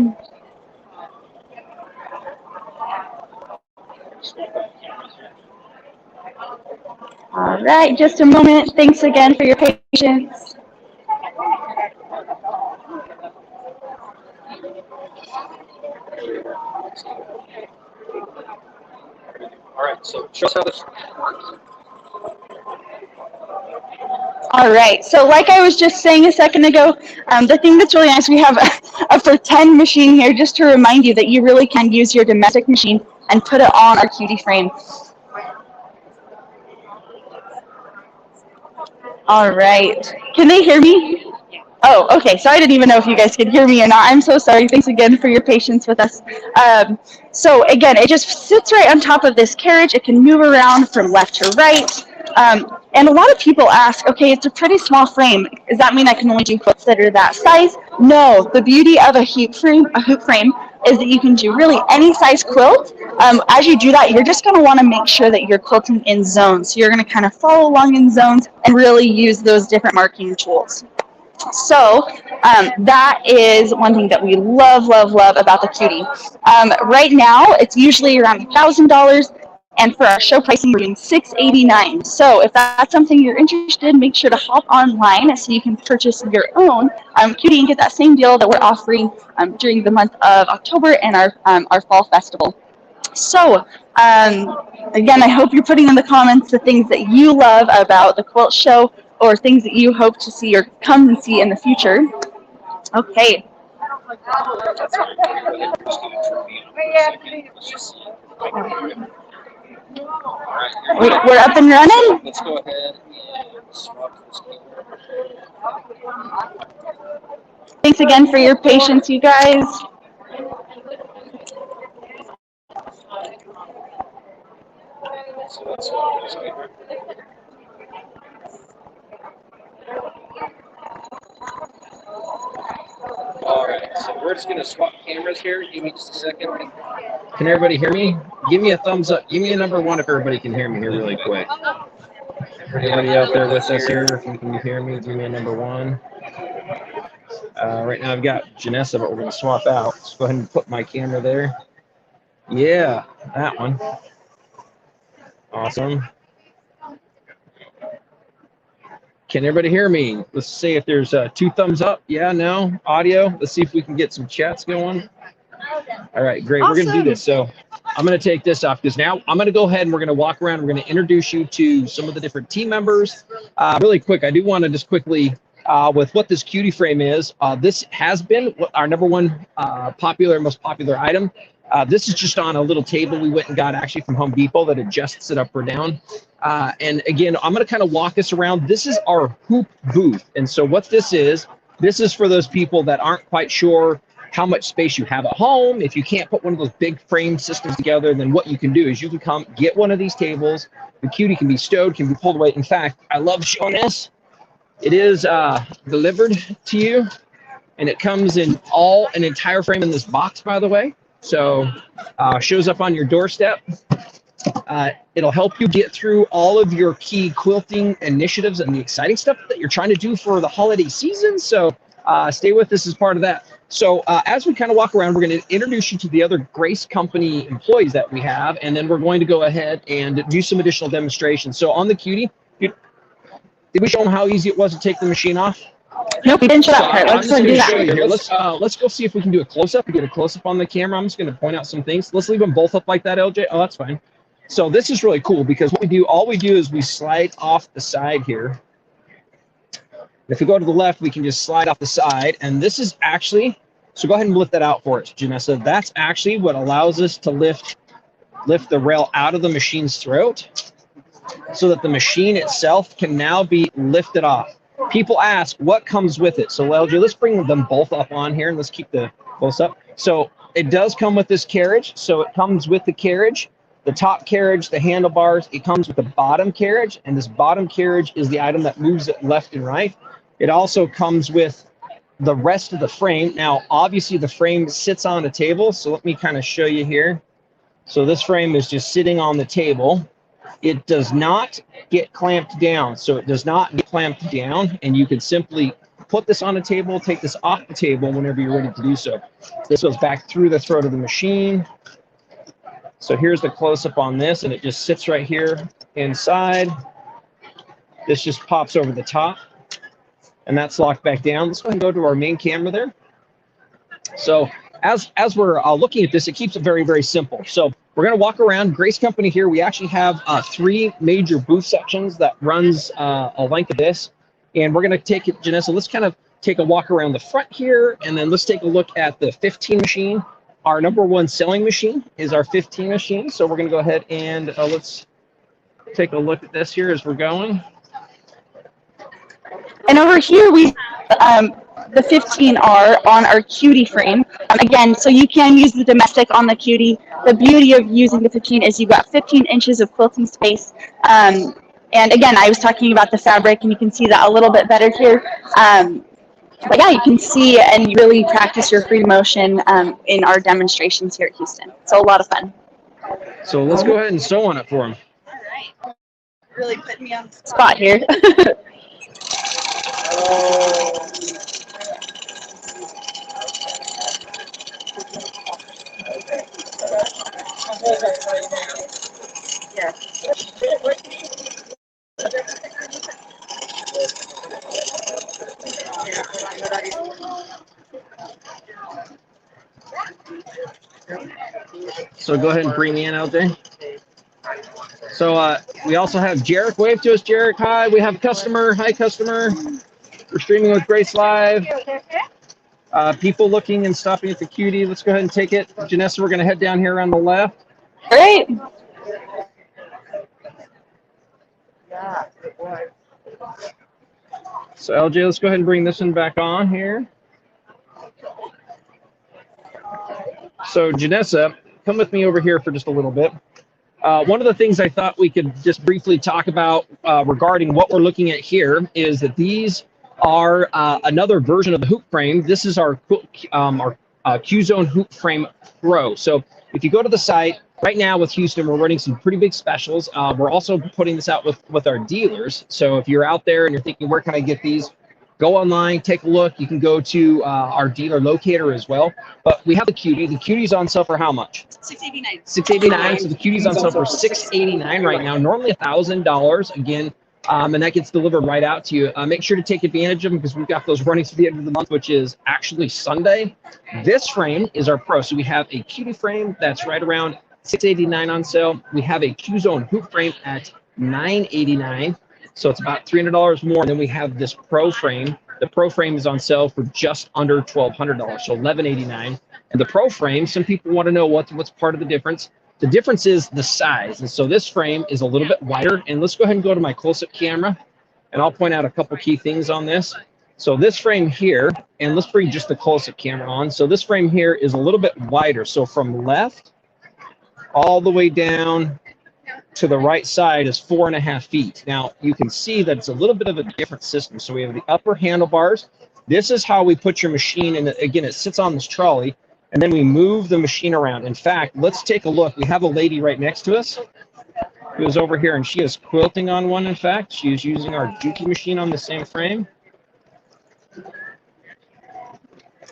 All right, just a moment. Thanks again for your patience. All right, so show us how this works. All right, so like I was just saying a second ago, the thing that's really nice, we have a for 10 machine here just to remind you that you really can use your domestic machine and put it on our Cutie Frame. All right, can they hear me? Oh, okay, so I didn't even know if you guys could hear me or not. I'm so sorry. Thanks again for your patience with us. So again, it just sits right on top of this carriage. It can move around from left to right. And a lot of people ask, okay, it's a pretty small frame. Does that mean I can only do quilts that are that size? No, the beauty of a hoop frame is that you can do really any size quilt. As you do that, you're just going to want to make sure that you're quilting in zones. So you're going to kind of follow along in zones and really use those different marking tools. So that is one thing that we love about the Cutie. Right now, it's usually around $1,000, and for our show pricing, we're doing $689. So if that's something you're interested in, make sure to hop online so you can purchase your own Cutie and get that same deal that we're offering during the month of October and our fall festival. So again, I hope you're putting in the comments the things that you love about the Quilt Show, or things that you hope to see or come and see in the future. Okay. We're up and running. Let's go ahead and swap this. Thanks again for your patience, you guys. All right, so we're just going to swap cameras here. Give me just a second. Can everybody hear me? Give me a thumbs up. Give me a number one if everybody can hear me here really quick. Everybody out there with us here, if you can hear me, give me a number one. Right now I've got Janessa, but we're going to swap out. Let's go ahead and put my camera there. Yeah, that one. Awesome. Can everybody hear me? Let's see if there's 2 thumbs up. Yeah, no, audio. Let's see if we can get some chats going. All right, great. Awesome. We're going to do this. So I'm going to take this off because now I'm going to go ahead and we're going to walk around. We're going to introduce you to some of the different team members. Really quick, I do want to just quickly, with what this Cutie Frame is, this has been our #1 most popular item. This is just on a little table we went and got actually from Home Depot that adjusts it up or down. And again, I'm going to kind of walk us around. This is our hoop booth. And so what this is for those people that aren't quite sure how much space you have at home. If you can't put one of those big frame systems together, then what you can do is you can come get one of these tables. The Cutie can be stowed, can be pulled away. In fact, I love showing this. It is delivered to you, and it comes in an entire frame in this box, by the way. So shows up on your doorstep. It'll help you get through all of your key quilting initiatives and the exciting stuff that you're trying to do for the holiday season. So stay with us as part of that. So as we kind of walk around, we're going to introduce you to the other Grace Company employees that we have, and then we're going to go ahead and do some additional demonstrations. So on the Cutie, did we show them how easy it was to take the machine off? Nope, we didn't show that part. Let's do that. Let's go see if we can do a close-up. We get a close-up on the camera. I'm just going to point out some things. Let's leave them both up like that, LJ. Oh, that's fine. So this is really cool because what we do, all we do is we slide off the side here. If we go to the left, we can just slide off the side. And this is actually, so go ahead and lift that out for us, Janessa. That's actually what allows us to lift the rail out of the machine's throat so that the machine itself can now be lifted off. People ask, what comes with it? So LJ, let's bring them both up on here and let's keep the both up. So it does come with this carriage. So it comes with the carriage, the top carriage, the handlebars. It comes with the bottom carriage, and this bottom carriage is the item that moves it left and right. It also comes with the rest of the frame. Now, obviously the frame sits on a table. So let me kind of show you here. So this frame is just sitting on the table. It does not get clamped down. So it does not get clamped down, and you can simply put this on a table, take this off the table whenever you're ready to do so. This goes back through the throat of the machine. So here's the close-up on this, and it just sits right here inside. This just pops over the top, and that's locked back down. Let's go ahead and go to our main camera there. So as we're looking at this, it keeps it very, very simple. So we're going to walk around Grace Company here. We actually have 3 major booth sections that runs a length of this. And we're going to take it, Janessa, let's kind of take a walk around the front here, and then let's take a look at the 15 machine. Our #1 selling machine is our 15 machine. So we're going to go ahead and let's take a look at this here as we're going. And over here, we the 15R on our Cutie frame. Again, so you can use the domestic on the Cutie. The beauty of using the 15 is you've got 15 inches of quilting space. And again, I was talking about the fabric, and you can see that a little bit better here. But yeah, you can see and really practice your free motion in our demonstrations here at Houston. So a lot of fun. So let's go ahead and sew on it for him. All right. Really putting me on the spot here. So go ahead and bring me in, LJ. So we also have Jarek. Wave to us, Jarek. Hi. We have customer. Hi, customer. We're streaming with Grace Live. People looking and stopping at the Cutie. Let's go ahead and take it. Janessa, we're going to head down here on the left. Great. So LJ, let's go ahead and bring this one back on here. So Janessa, come with me over here for just a little bit. One of the things I thought we could just briefly talk about regarding what we're looking at here is that these are another version of the hoop frame. This is our Qzone hoop frame Pro. So if you go to the site right now with Houston, we're running some pretty big specials. We're also putting this out with our dealers. So if you're out there and you're thinking, where can I get these? Go online, take a look. You can go to our dealer locator as well. But we have the Cutie. The Cutie's on sale for how much? $689. $689. So the Cutie's on sale for $689 right now. Normally $1,000 again, and that gets delivered right out to you. Make sure to take advantage of them because we've got those running to the end of the month, which is actually Sunday. This frame is our Pro. So we have a Cutie frame that's right around $689 on sale. We have a Qzone hoop frame at $989. So it's about $300 more. And then we have this Pro frame. The Pro frame is on sale for just under $1,200, so $1,189. And the Pro frame, some people want to know what's part of the difference. The difference is the size. And so this frame is a little bit wider. And let's go ahead and go to my close-up camera, and I'll point out a couple key things on this. So this frame here, and let's bring just the close-up camera on. So this frame here is a little bit wider. So from left all the way down to the right side is 4.5 feet. Now you can see that it's a little bit of a different system. So we have the upper handlebars. This is how we put your machine in. Again, it sits on this trolley, and then we move the machine around. In fact, let's take a look. We have a lady right next to us who is over here, and she is quilting on one. In fact, she is using our Juki machine on the same frame.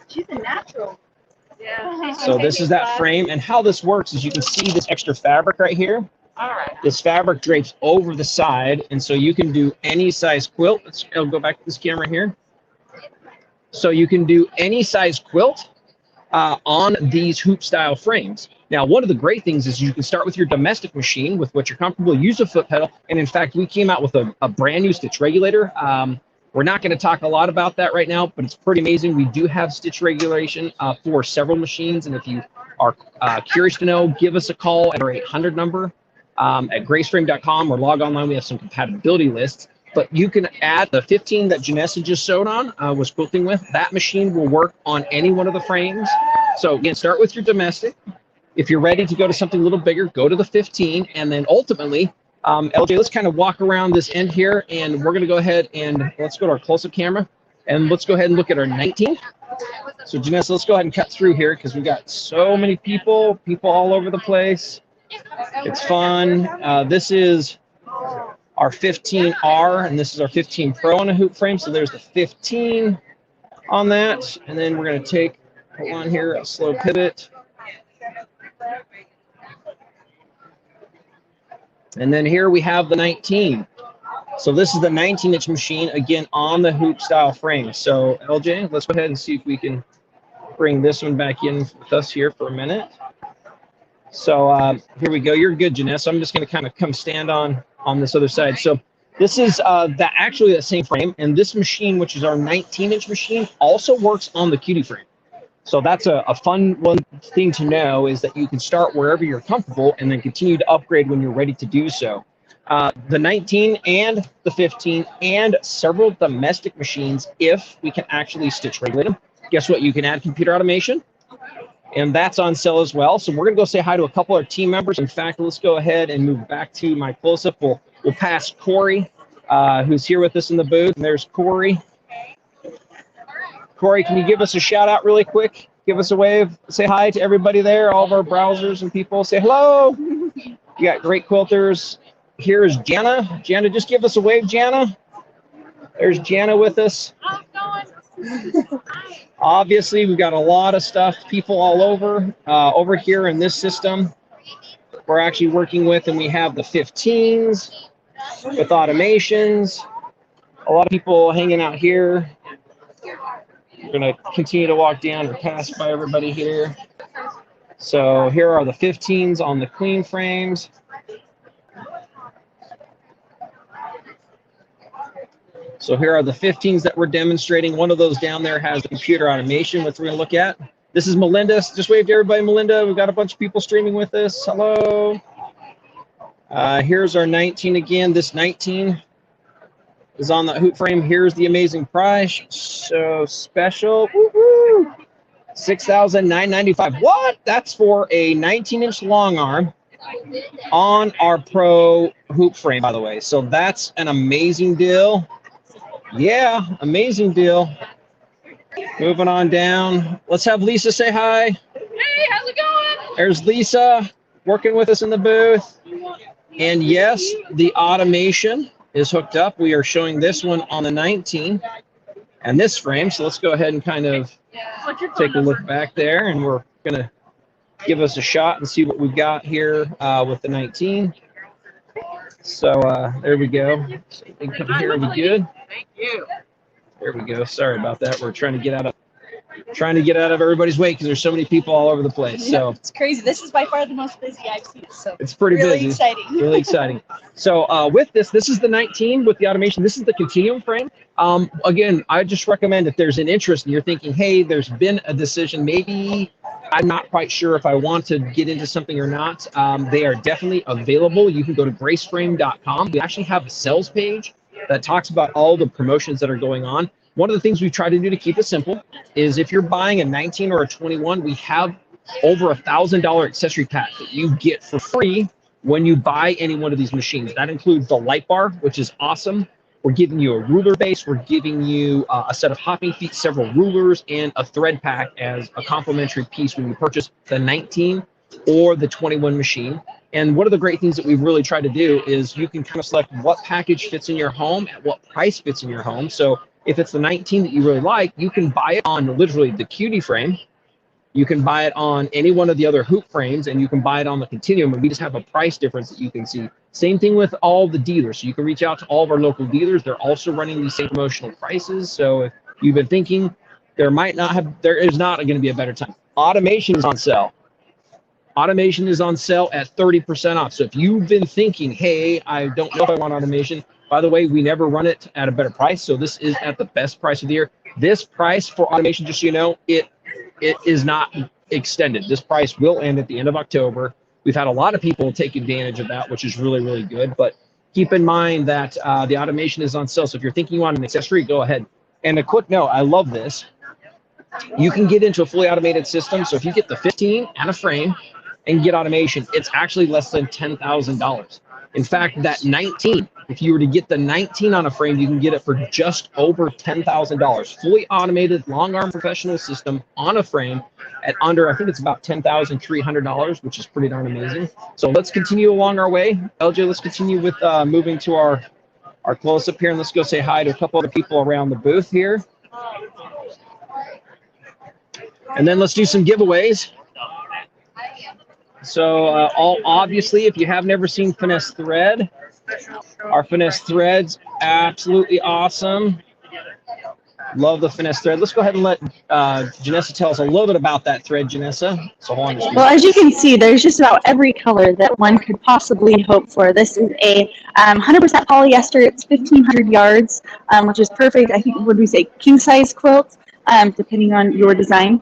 She's a natural. Yeah. So this is that frame, and how this works is you can see this extra fabric right here. All right. This fabric drapes over the side, and so you can do any size quilt. I'll go back to this camera here. So you can do any size quilt on these hoop style frames. Now, one of the great things is you can start with your domestic machine with what you're comfortable, use a foot pedal. And in fact, we came out with a brand new stitch regulator. We're not going to talk a lot about that right now, but it's pretty amazing. We do have stitch regulation for several machines. And if you are curious to know, give us a call at our 800 number at graceframe.com or log online. We have some compatibility lists. But you can add the 15 that Janessa just sewed on, was quilting with. That machine will work on any one of the frames. So again, start with your domestic. If you're ready to go to something a little bigger, go to the 15. And then ultimately, LJ, let's kind of walk around this end here, and we're going to go ahead and let's go to our close-up camera, and let's go ahead and look at our 19. So Janessa, let's go ahead and cut through here because we've got so many people all over the place. It's fun. This is our 15R, and this is our 15 Pro on a hoop frame. So there's the 15 on that. And then we're going to take, hold on here, a slow pivot. And then here we have the 19. So this is the 19-inch machine, again, on the hoop style frame. So LJ, let's go ahead and see if we can bring this one back in with us here for a minute. So here we go. You're good, Janessa. I'm just going to kind of come stand on this other side. So this is actually the same frame. And this machine, which is our 19-inch machine, also works on the Cutie frame. So that's a fun one thing to know, is that you can start wherever you're comfortable and then continue to upgrade when you're ready to do so. The 19 and the 15 and several domestic machines, if we can actually stitch regulate them. Guess what? You can add computer automation, and that's on sale as well. So we're going to go say hi to a couple of our team members. In fact, let's go ahead and move back to my close-up. We'll pass Corey, who's here with us in the booth. And there's Corey. Corey, can you give us a shout out really quick? Give us a wave. Say hi to everybody there, all of our browsers and people. Say hello. You got great quilters. Here's Jana. Jana, just give us a wave, Jana. There's Jana with us. Obviously, we've got a lot of stuff, people all over here in this system. We're actually working with, and we have the 15s with automations. A lot of people hanging out here. We're going to continue to walk down or pass by everybody here. So here are the 15s on the queen frames. So here are the 15s that we're demonstrating. One of those down there has computer automation, which we're going to look at. This is Melinda. Just wave to everybody, Melinda. We've got a bunch of people streaming with us. Hello. Here's our 19 again. This 19 is on the hoop frame. Here's the amazing price. So special. Woo-hoo. $6,995. What? That's for a 19-inch long arm on our Pro hoop frame, by the way. So that's an amazing deal. Yeah, amazing deal. Moving on down. Let's have Lisa say hi. Hey, how's it going? There's Lisa working with us in the booth. And yes, the automation is hooked up. We are showing this one on the 19 and this frame. So let's go ahead and kind of take a look back there, and we're going to give us a shot and see what we've got here with the 19. So there we go. So I think over here will be good. Thank you. There we go. Sorry about that. We're trying to get out of everybody's way because there's so many people all over the place. So it's crazy. This is by far the most busy I've seen. So it's pretty really busy. Exciting. Really exciting. So with this is the 19 with the automation. This is the continuum frame. Again, I just recommend if there's an interest and you're thinking, hey, there's been a decision, maybe I'm not quite sure if I want to get into something or not. They are definitely available. You can go to graceframe.com. We actually have a sales page that talks about all the promotions that are going on. One of the things we try to do to keep it simple is if you're buying a 19 or a 21, we have over $1,000 accessory pack that you get for free when you buy any one of these machines. That includes the light bar, which is awesome. We're giving you a ruler base. We're giving you a set of hopping feet, several rulers, and a thread pack as a complimentary piece when you purchase the 19 or the 21 machine. And one of the great things that we've really tried to do is you can kind of select what package fits in your home at what price fits in your home. So if it's the 19 that you really like, you can buy it on literally the Cutie Frame. You can buy it on any one of the other hoop frames, and you can buy it on the continuum, and we just have a price difference that you can see. Same thing with all the dealers. So you can reach out to all of our local dealers. They're also running these same promotional prices. So if you've been thinking there is not going to be a better time. Automation is on sale. Automation is on sale at 30% off. So if you've been thinking, hey, I don't know if I want automation, by the way, we never run it at a better price. So this is at the best price of the year. This price for automation, just so you know, it is not extended. This price will end at the end of October. We've had a lot of people take advantage of that, which is really, really good. But keep in mind that the automation is on sale. So if you're thinking you want an accessory, go ahead. And a quick note, I love this. You can get into a fully automated system. So if you get the 15 and a frame and get automation, it's actually less than $10,000. In fact, that 19, if you were to get the 19 on a frame, you can get it for just over $10,000. Fully automated, long arm professional system on a frame at under, I think it's about $10,300, which is pretty darn amazing. So let's continue along our way. LJ, let's continue with moving to our close-up here, and let's go say hi to a couple other people around the booth here. And then let's do some giveaways. So obviously, if you have never seen Finesse Thread, our Finesse Thread's absolutely awesome. Love the Finesse Thread. Let's go ahead and let Janessa tell us a little bit about that thread, Janessa. So hold on. Well, as you can see, there's just about every color that one could possibly hope for. This is a 100% polyester. It's 1,500 yards, which is perfect. I think, would we say king size quilt, depending on your design.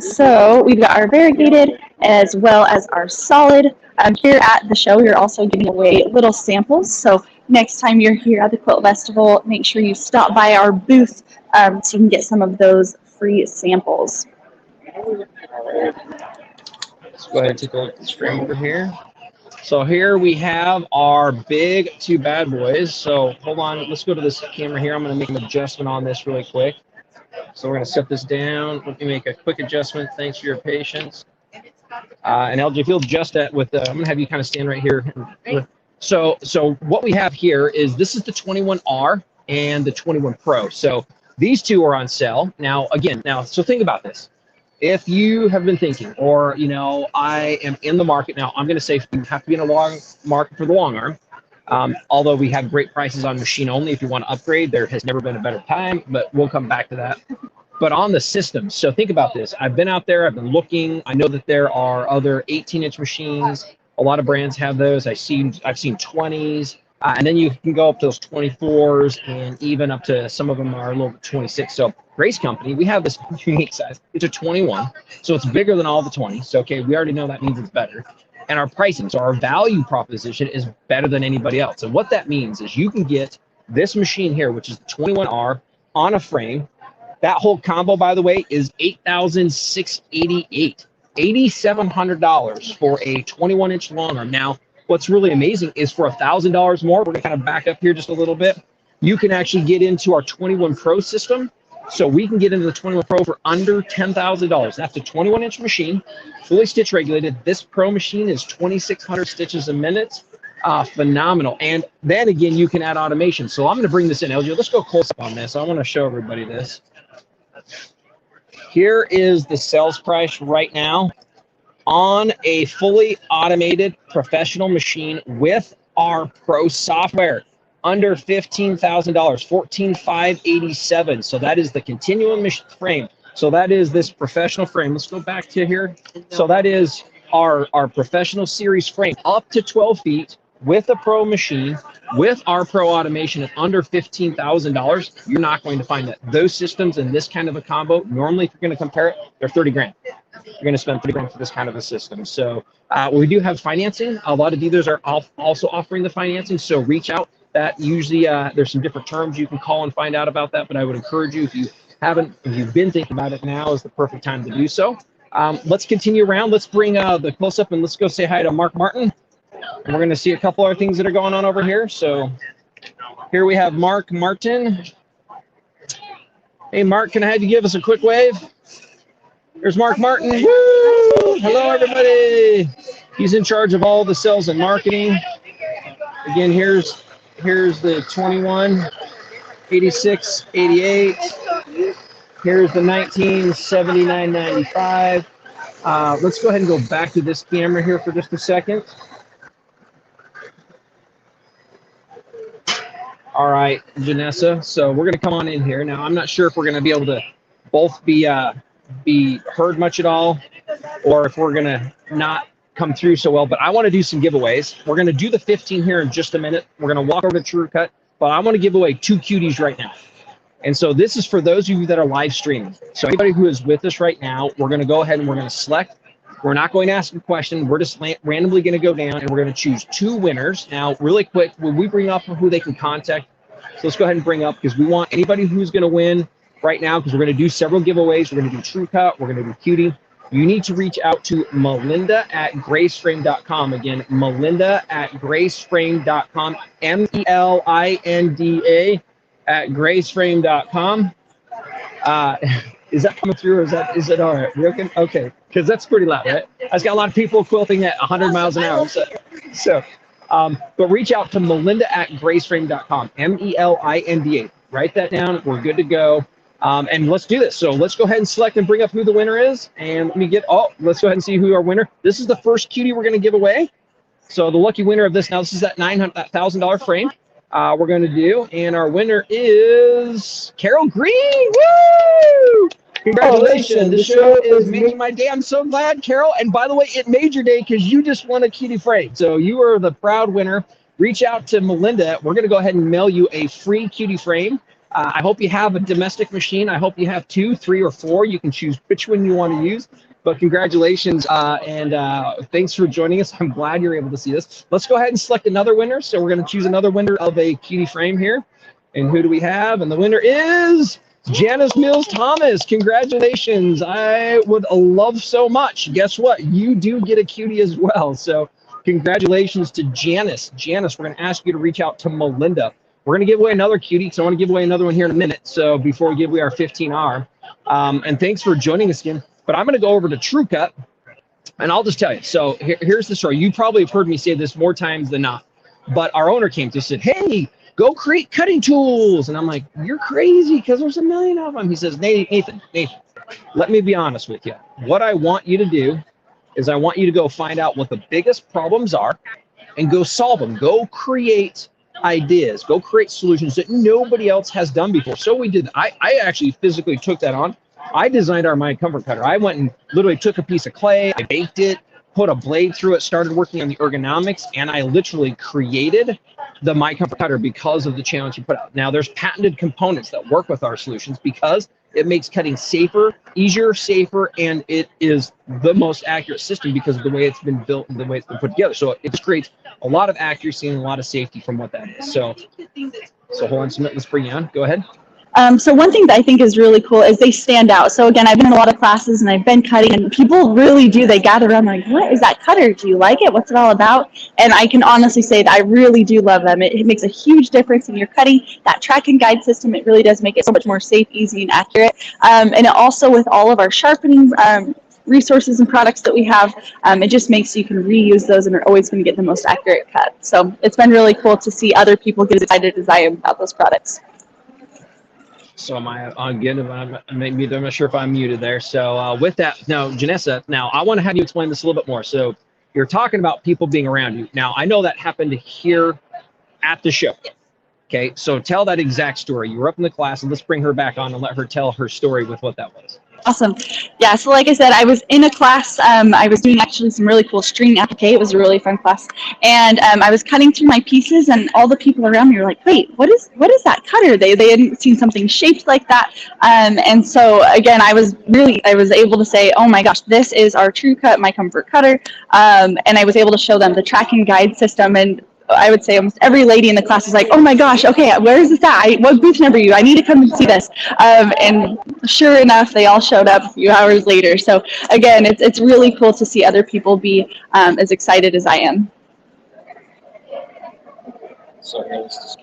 So we've got our variegated as well as our solid. Here at the show, we're also giving away little samples. So next time you're here at the Quilt Festival, make sure you stop by our booth so you can get some of those free samples. Let's go ahead and take a look at the screen over here. So here we have our big two bad boys. So hold on, let's go to this camera here. I'm going to make an adjustment on this really quick. So we're going to set this down. Let me make a quick adjustment. Thanks for your patience. And LJ, if you'll adjust that with, I'm going to have you kind of stand right here. So what we have here is this is the 21R and the 21 Pro. So these two are on sale. Now, again, so think about this. If you have been thinking, or, you know, I am in the market now, I'm going to say you have to be in a long market for the long arm. Although we have great prices on machine only. If you want to upgrade, there has never been a better time, but we'll come back to that. But on the system, so think about this. I've been out there, I've been looking. I know that there are other 18-inch machines. A lot of brands have those. I've seen 20s, and then you can go up to those 24s, and even up to some of them are a little bit 26. So Grace Company, we have this unique size. It's a 21, so it's bigger than all the 20s. So okay, we already know that means it's better. And our pricing, so our value proposition is better than anybody else. And what that means is you can get this machine here, which is the 21R, on a frame. That whole combo, by the way, is $8,688, $8,700 for a 21-inch long arm. Now, what's really amazing is for $1,000 more, we're going to kind of back up here just a little bit, you can actually get into our 21 Pro system. So we can get into the 21 Pro for under $10,000. That's a 21-inch machine, fully stitch regulated. This Pro machine is 2,600 stitches a minute. Phenomenal. And then again, you can add automation. So I'm going to bring this in. LJ, let's go close up on this. I want to show everybody this. Here is the sales price right now on a fully automated professional machine with our Pro software. Under $15,000, $14,587. So that is the continuum frame. So that is this professional frame. Let's go back to here. So that is our professional series frame up to 12 feet with a Pro machine, with our Pro automation at under $15,000. You're not going to find that. Those systems in this kind of a combo, normally if you're going to compare it, they're 30 grand. You're going to spend 30 grand for this kind of a system. So we do have financing. A lot of dealers are also offering the financing. So reach out. That usually there's some different terms you can call and find out about that, but I would encourage you, if you've been thinking about it, now is the perfect time to do so. Let's continue around. Let's bring the close up and let's go say hi to Mark Martin. And we're going to see a couple other things that are going on over here. So here we have Mark Martin. Hey, Mark, can I have you give us a quick wave? There's Mark Martin. Woo! Hello, everybody. He's in charge of all the sales and marketing. Again, here's the 21, 86, 88. Here's the 19, 79.95. Let's go ahead and go back to this camera here for just a second. All right, Janessa. So we're going to come on in here. Now, I'm not sure if we're going to be able to both be heard much at all, or if we're going to not come through so well, but I want to do some giveaways. We're going to do the 15 here in just a minute. We're going to walk over to True Cut, but I want to give away 2 cuties right now. And so this is for those of you that are live streaming. So anybody who is with us right now, we're going to go ahead and we're going to select. We're not going to ask a question. We're just randomly going to go down and we're going to choose 2 winners. Now, really quick, when we bring up who they can contact, so let's go ahead and bring up, because we want anybody who's going to win right now, because we're going to do several giveaways. We're going to do True Cut. We're going to do Cutie. You need to reach out to Melinda@graceframe.com. Again, Melinda@graceframe.com. Melinda@graceframe.com. Is that coming through, or is it all right? Okay, because that's pretty loud, right? I've got a lot of people quilting at 100 miles an hour. But reach out to Melinda@graceframe.com. Melinda. Write that down. We're good to go. And let's do this. So let's go ahead and select and bring up who the winner is. And let's go ahead and see who our winner. This is the first cutie we're going to give away. So the lucky winner of this, now this is that $1,000 frame we're going to do. And our winner is Carol Green. Woo! Congratulations. This show is making my day. I'm so glad, Carol. And by the way, it made your day because you just won a Cutie Frame. So you are the proud winner. Reach out to Melinda. We're going to go ahead and mail you a free Cutie Frame. I hope you have a domestic machine. I hope you have 2, 3, or 4. You can choose which one you want to use. But congratulations, and thanks for joining us. I'm glad you're able to see this. Let's go ahead and select another winner. So we're going to choose another winner of a Cutie Frame here. And who do we have? And the winner is Janice Mills Thomas. Congratulations. I would love so much. Guess what? You do get a cutie as well. So congratulations to Janice. Janice, we're going to ask you to reach out to Melinda. we're going to give away another cutie, so I want to give away another one here in a minute. So before we give away our 15R, and thanks for joining us again. But I'm going to go over to TrueCut, and I'll just tell you. So here's the story. You probably have heard me say this more times than not, but our owner came to us and said, hey, go create cutting tools. And I'm like, you're crazy because there's a million of them. He says, Nathan, let me be honest with you. What I want you to do is I want you to go find out what the biggest problems are and go solve them. Go create ideas. Go create solutions that nobody else has done before. So we did. I actually physically took that on. I designed our My Comfort Cutter. I went and literally took a piece of clay, I baked it, put a blade through it, started working on the ergonomics, and I literally created the My Comfort Cutter because of the challenge you put out. Now, there's patented components that work with our solutions because it makes cutting safer, easier, safer, and it is the most accurate system because of the way it's been built and the way it's been put together. So it creates a lot of accuracy and a lot of safety from what that is. So hold on, let's bring you on. Go ahead. So one thing that I think is really cool is they stand out. So again, I've been in a lot of classes and I've been cutting, and people really do. They gather around like, what is that cutter? Do you like it? What's it all about? And I can honestly say that I really do love them. It makes a huge difference in your cutting. That track and guide system, it really does make it so much more safe, easy, and accurate. And it also, with all of our sharpening resources and products that we have, it just makes so you can reuse those and are always going to get the most accurate cut. So it's been really cool to see other people get as excited as I am about those products. So am I again? I'm not sure if I'm muted there. So with that, now Janessa, now I want to have you explain this a little bit more. So you're talking about people being around you. Now I know that happened here at the show. Okay, so tell that exact story. You were up in the class, and let's bring her back on and let her tell her story with what that was. Awesome. Yeah, so like I said, I was in a class. I was doing actually some really cool string applique. It was a really fun class. And I was cutting through my pieces, and all the people around me were like, wait, what is that cutter? They hadn't seen something shaped like that. And so again, I was able to say, oh my gosh, this is our TrueCut My Comfort Cutter. And I was able to show them the track and guide system, and I would say almost every lady in the class is like, oh my gosh, okay, where is this at? What booth number are you? I need to come and see this. And sure enough, they all showed up a few hours later. So again, it's really cool to see other people be as excited as I am. So let's just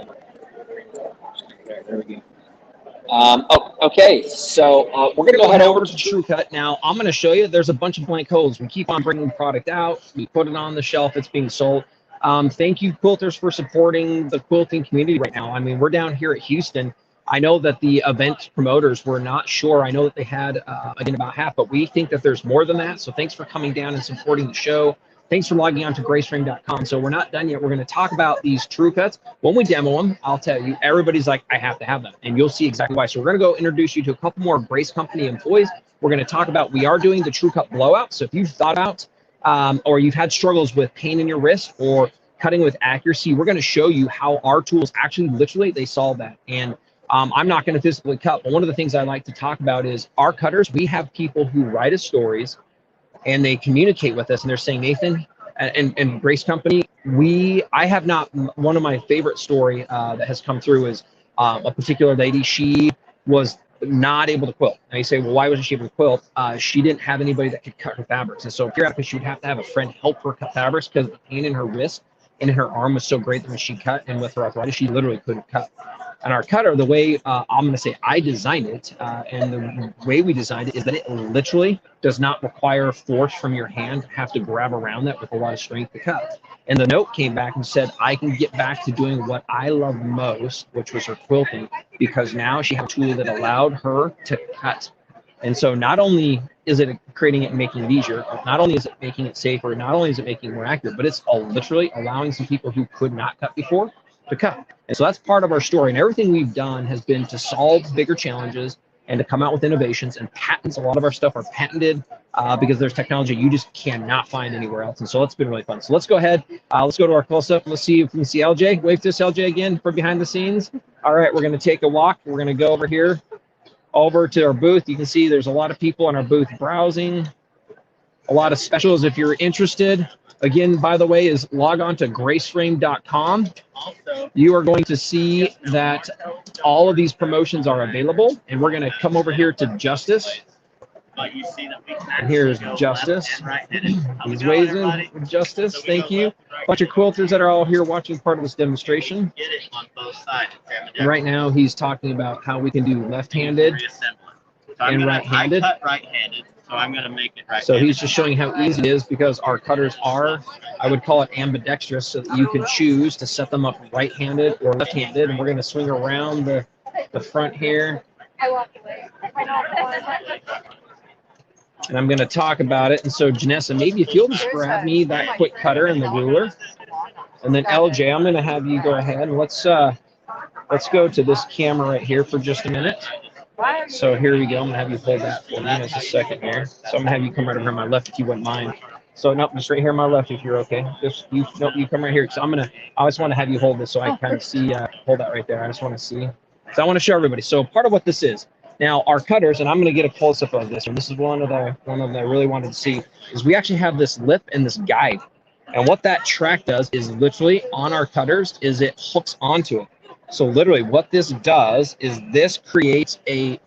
there we go. Okay, so we're going to go head over to TrueCut. Now, I'm going to show you there's a bunch of blank holes. We keep on bringing product out. We put it on the shelf. It's being sold. Thank you, quilters, for supporting the quilting community right now. I mean, we're down here at Houston. I know that the event promoters were not sure. I know that they had, again, about half, but we think that there's more than that. So thanks for coming down and supporting the show. Thanks for logging on to graceframe.com. So we're not done yet. We're going to talk about these TrueCuts. When we demo them, I'll tell you, everybody's like, I have to have them. And you'll see exactly why. So we're going to go introduce you to a couple more Grace Company employees. We're going to talk about, we are doing the TrueCut blowout. So if you've thought about or you've had struggles with pain in your wrist or cutting with accuracy, we're going to show you how our tools actually literally they solve that. And I'm not going to physically cut, but one of the things I like to talk about is our cutters. We have people who write us stories and they communicate with us, and they're saying, Nathan and Grace Company, I have not, one of my favorite story that has come through is a particular lady. She was not able to quilt. Now you say, well, why wasn't she able to quilt? She didn't have anybody that could cut her fabrics. And so if you're happy, she would have to have a friend help her cut fabrics because the pain in her wrist and in her arm was so great that when she cut, and with her arthritis, she literally couldn't cut. And our cutter, the way I'm going to say I designed it, and the way we designed it is that it literally does not require force from your hand to have to grab around that with a lot of strength to cut. And the note came back and said, I can get back to doing what I love most, which was her quilting, because now she had a tool that allowed her to cut. And so not only is it creating it and making it easier, not only is it making it safer, not only is it making it more accurate, but it's literally allowing some people who could not cut before to cut. And so that's part of our story. And everything we've done has been to solve bigger challenges and to come out with innovations and patents. A lot of our stuff are patented because there's technology you just cannot find anywhere else. And so it's been really fun. So let's go ahead. Let's go to our close-up. Let's see if we can see LJ. Wave to us, LJ, again for behind the scenes. All right, we're going to take a walk. We're going to go over here, over to our booth. You can see there's a lot of people in our booth browsing. A lot of specials if you're interested. Again, by the way, is log on to graceframe.com. You are going to see that all of these promotions are available. And we're going to come over here to Justice. And here's Justice. He's waving with Justice. Thank you. Bunch of quilters that are all here watching part of this demonstration. And right now he's talking about how we can do left-handed and right-handed. So I'm going to make it right. So he's just showing how easy it is because our cutters are, I would call it ambidextrous, so that you can choose to set them up right-handed or left-handed. And we're going to swing around the front here. And I'm going to talk about it. And so Janessa, maybe if you'll just grab me that quick cutter and the ruler. And then LJ, I'm going to have you go ahead and let's go to this camera right here for just a minute. So here we go. I'm going to have you hold that for me just a second here. So I'm going to have you come right over on my left if you wouldn't mind. So nope, just right here on my left if you're okay. Just you come right here. So I just want to have you hold this so I kind of see, hold that right there. I just want to see. So I want to show everybody. So part of what this is. Now our cutters, and I'm going to get a close-up of this, and this is one of them I really wanted to see, is we actually have this lip and this guide. And what that track does is literally on our cutters is it hooks onto it. So literally what this does is this creates a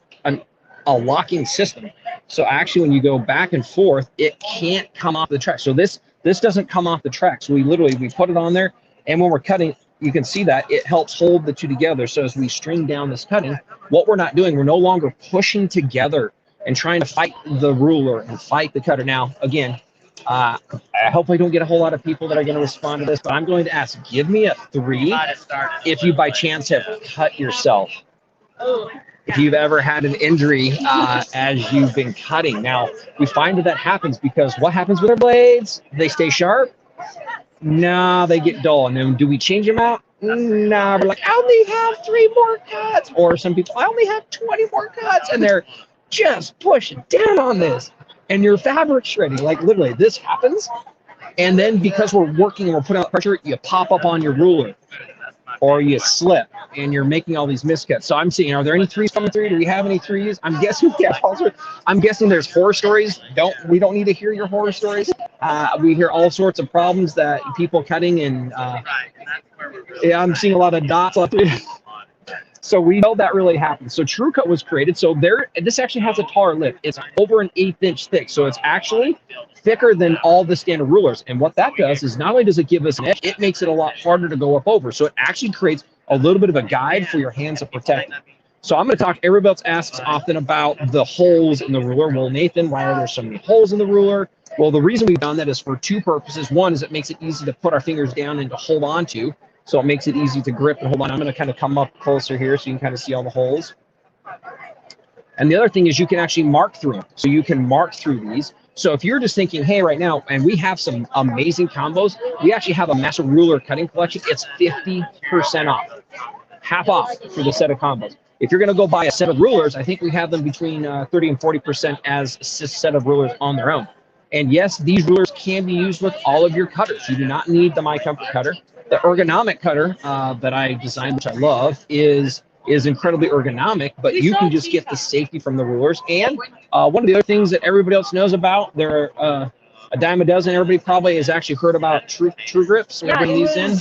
locking system. So actually when you go back and forth, it can't come off the track. So this doesn't come off the track. So we put it on there, and when we're cutting, you can see that it helps hold the two together. So as we string down this cutting, what we're not doing, we're no longer pushing together and trying to fight the ruler and fight the cutter. Now, again, I hope I don't get a whole lot of people that are going to respond to this, but I'm going to ask, give me a 3 if you by chance have cut yourself. If you've ever had an injury as you've been cutting. Now, we find that happens because what happens with our blades? They stay sharp? No, they get dull. And then do we change them out? No, we're like, I only have 3 more cuts. Or some people, I only have 20 more cuts. And they're just pushing down on this. And your fabric's shredding. Like literally, this happens. And then because we're working and we're putting out pressure, you pop up on your ruler. Or you slip and you're making all these miscuts. So I'm seeing, are there any 3s coming through? Do we have any 3s? I'm guessing, yeah, I'm guessing there's horror stories. We don't need to hear your horror stories. We hear all sorts of problems that people cutting and yeah, I'm seeing a lot of dots up there. So we know that really happens. So True Cut was created. So this actually has a taller lip. It's over an 1/8 inch thick. So it's actually thicker than all the standard rulers. And what that does is not only does it give us an edge, it makes it a lot harder to go up over. So it actually creates a little bit of a guide for your hands to protect. So I'm going to talk, everybody else asks often about the holes in the ruler. Well, Nathan, why are there so many holes in the ruler? Well, the reason we've done that is for 2 purposes. One is it makes it easy to put our fingers down and to hold on to. So it makes it easy to grip and hold on. I'm going to kind of come up closer here so you can kind of see all the holes. And the other thing is you can actually mark through them. So you can mark through these. So if you're just thinking, hey, right now, and we have some amazing combos, we actually have a massive ruler cutting collection. It's 50% off, half off for the set of combos. If you're going to go buy a set of rulers, I think we have them between 30 and 40% as a set of rulers on their own. And yes, these rulers can be used with all of your cutters. You do not need the My Comfort cutter. The ergonomic cutter that I designed, which I love, is incredibly ergonomic, but you can just get the safety from the rulers. And one of the other things that everybody else knows about, there are a dime a dozen. Everybody probably has actually heard about True Grips. So we're bringing these in.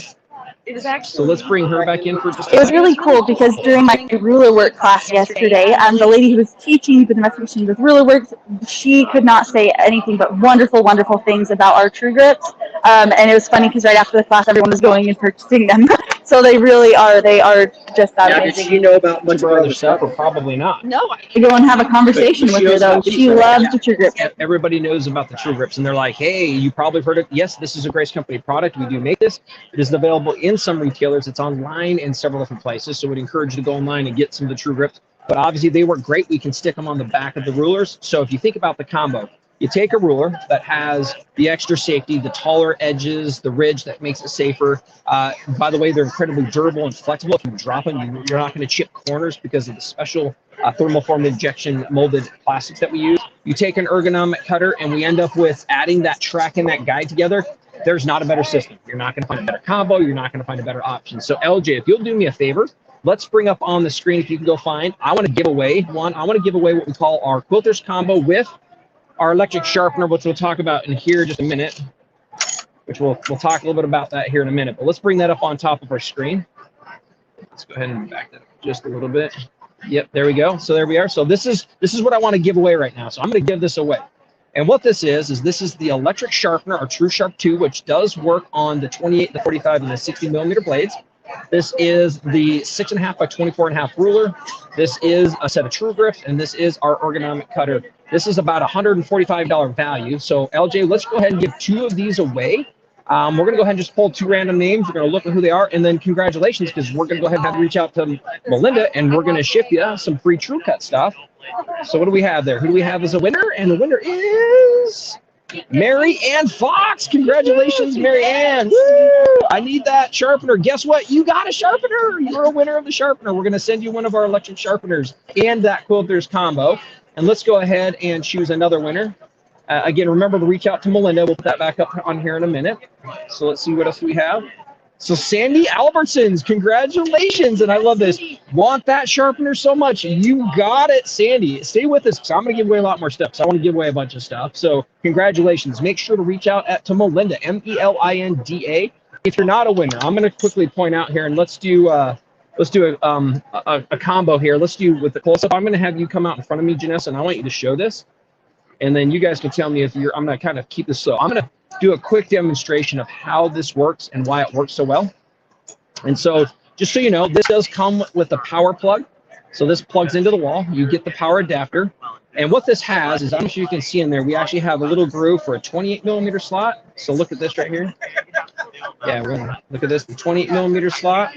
It was actually, so let's bring her back in for just a it was second. really cool because during my ruler work class yesterday, the lady who was teaching the demonstration with ruler works, she could not say anything but wonderful, wonderful things about our True Grips. And it was funny because right after the class, everyone was going and purchasing them. So they really are, they are just that amazing. Did you know about much of our other stuff, or probably not? No, I go and have a conversation with her though. She loves the True Grips. Everybody knows about the True Grips, and they're like, hey, you probably heard it. Yes, this is a Grace Company product. We do make this. It is available in some retailers. It's online in several different places. So we'd encourage you to go online and get some of the True Grips. But obviously they work great. We can stick them on the back of the rulers. So if you think about the combo, you take a ruler that has the extra safety, the taller edges, the ridge that makes it safer. By the way, they're incredibly durable and flexible. If you drop them, you're not going to chip corners because of the special thermoform injection molded plastics that we use. You take an ergonomic cutter and we end up with adding that track and that guide together. There's not a better system. You're not going to find a better combo. You're not going to find a better option. So LJ, if you'll do me a favor, let's bring up on the screen, if you can go find, I want to give away one. I want to give away what we call our Quilters combo with our electric sharpener, which we'll talk about in here just a minute, which we'll talk a little bit about that here in a minute. But let's bring that up on top of our screen. Let's go ahead and back that up just a little bit. Yep, there we go. So there we are. So this is what I want to give away right now. So I'm going to give this away. And what this is this is the electric sharpener, our True Sharp 2, which does work on the 28, the 45, and the 60 millimeter blades. This is the 6.5 by 24.5 ruler. This is a set of True Grips, and this is our ergonomic cutter. This is about $145 value. So LJ, let's go ahead and give 2 of these away. We're going to go ahead and just pull 2 random names. We're going to look at who they are, and then congratulations, because we're going to go ahead and have to reach out to Melinda, and we're going to ship you some free True Cut stuff. So what do we have there? Who do we have as a winner? And the winner is Mary Ann Fox. Congratulations, Mary Ann. Woo! I need that sharpener. Guess what? You got a sharpener. You're a winner of the sharpener. We're going to send you one of our electric sharpeners and that quilters combo. And let's go ahead and choose another winner. Again, remember to reach out to Melinda. We'll put that back up on here in a minute. So let's see what else we have. So Sandy Albertsons, congratulations. And I love this. Want that sharpener so much. You got it, Sandy. Stay with us, because I'm going to give away a lot more stuff. So I want to give away a bunch of stuff. So congratulations. Make sure to reach out to Melinda, Melinda. If you're not a winner, I'm going to quickly point out here, and let's do a combo here. Let's do with the close-up. I'm going to have you come out in front of me, Janessa, and I want you to show this. And then you guys can tell me if you're, I'm going to kind of keep this slow. I'm going to do a quick demonstration of how this works and why it works so well. And so just so you know, this does come with a power plug. So this plugs into the wall. You get the power adapter. And what this has is, I'm sure you can see in there, we actually have a little groove for a 28 millimeter slot. So look at this right here. Yeah, we're gonna look at this, the 28 millimeter slot.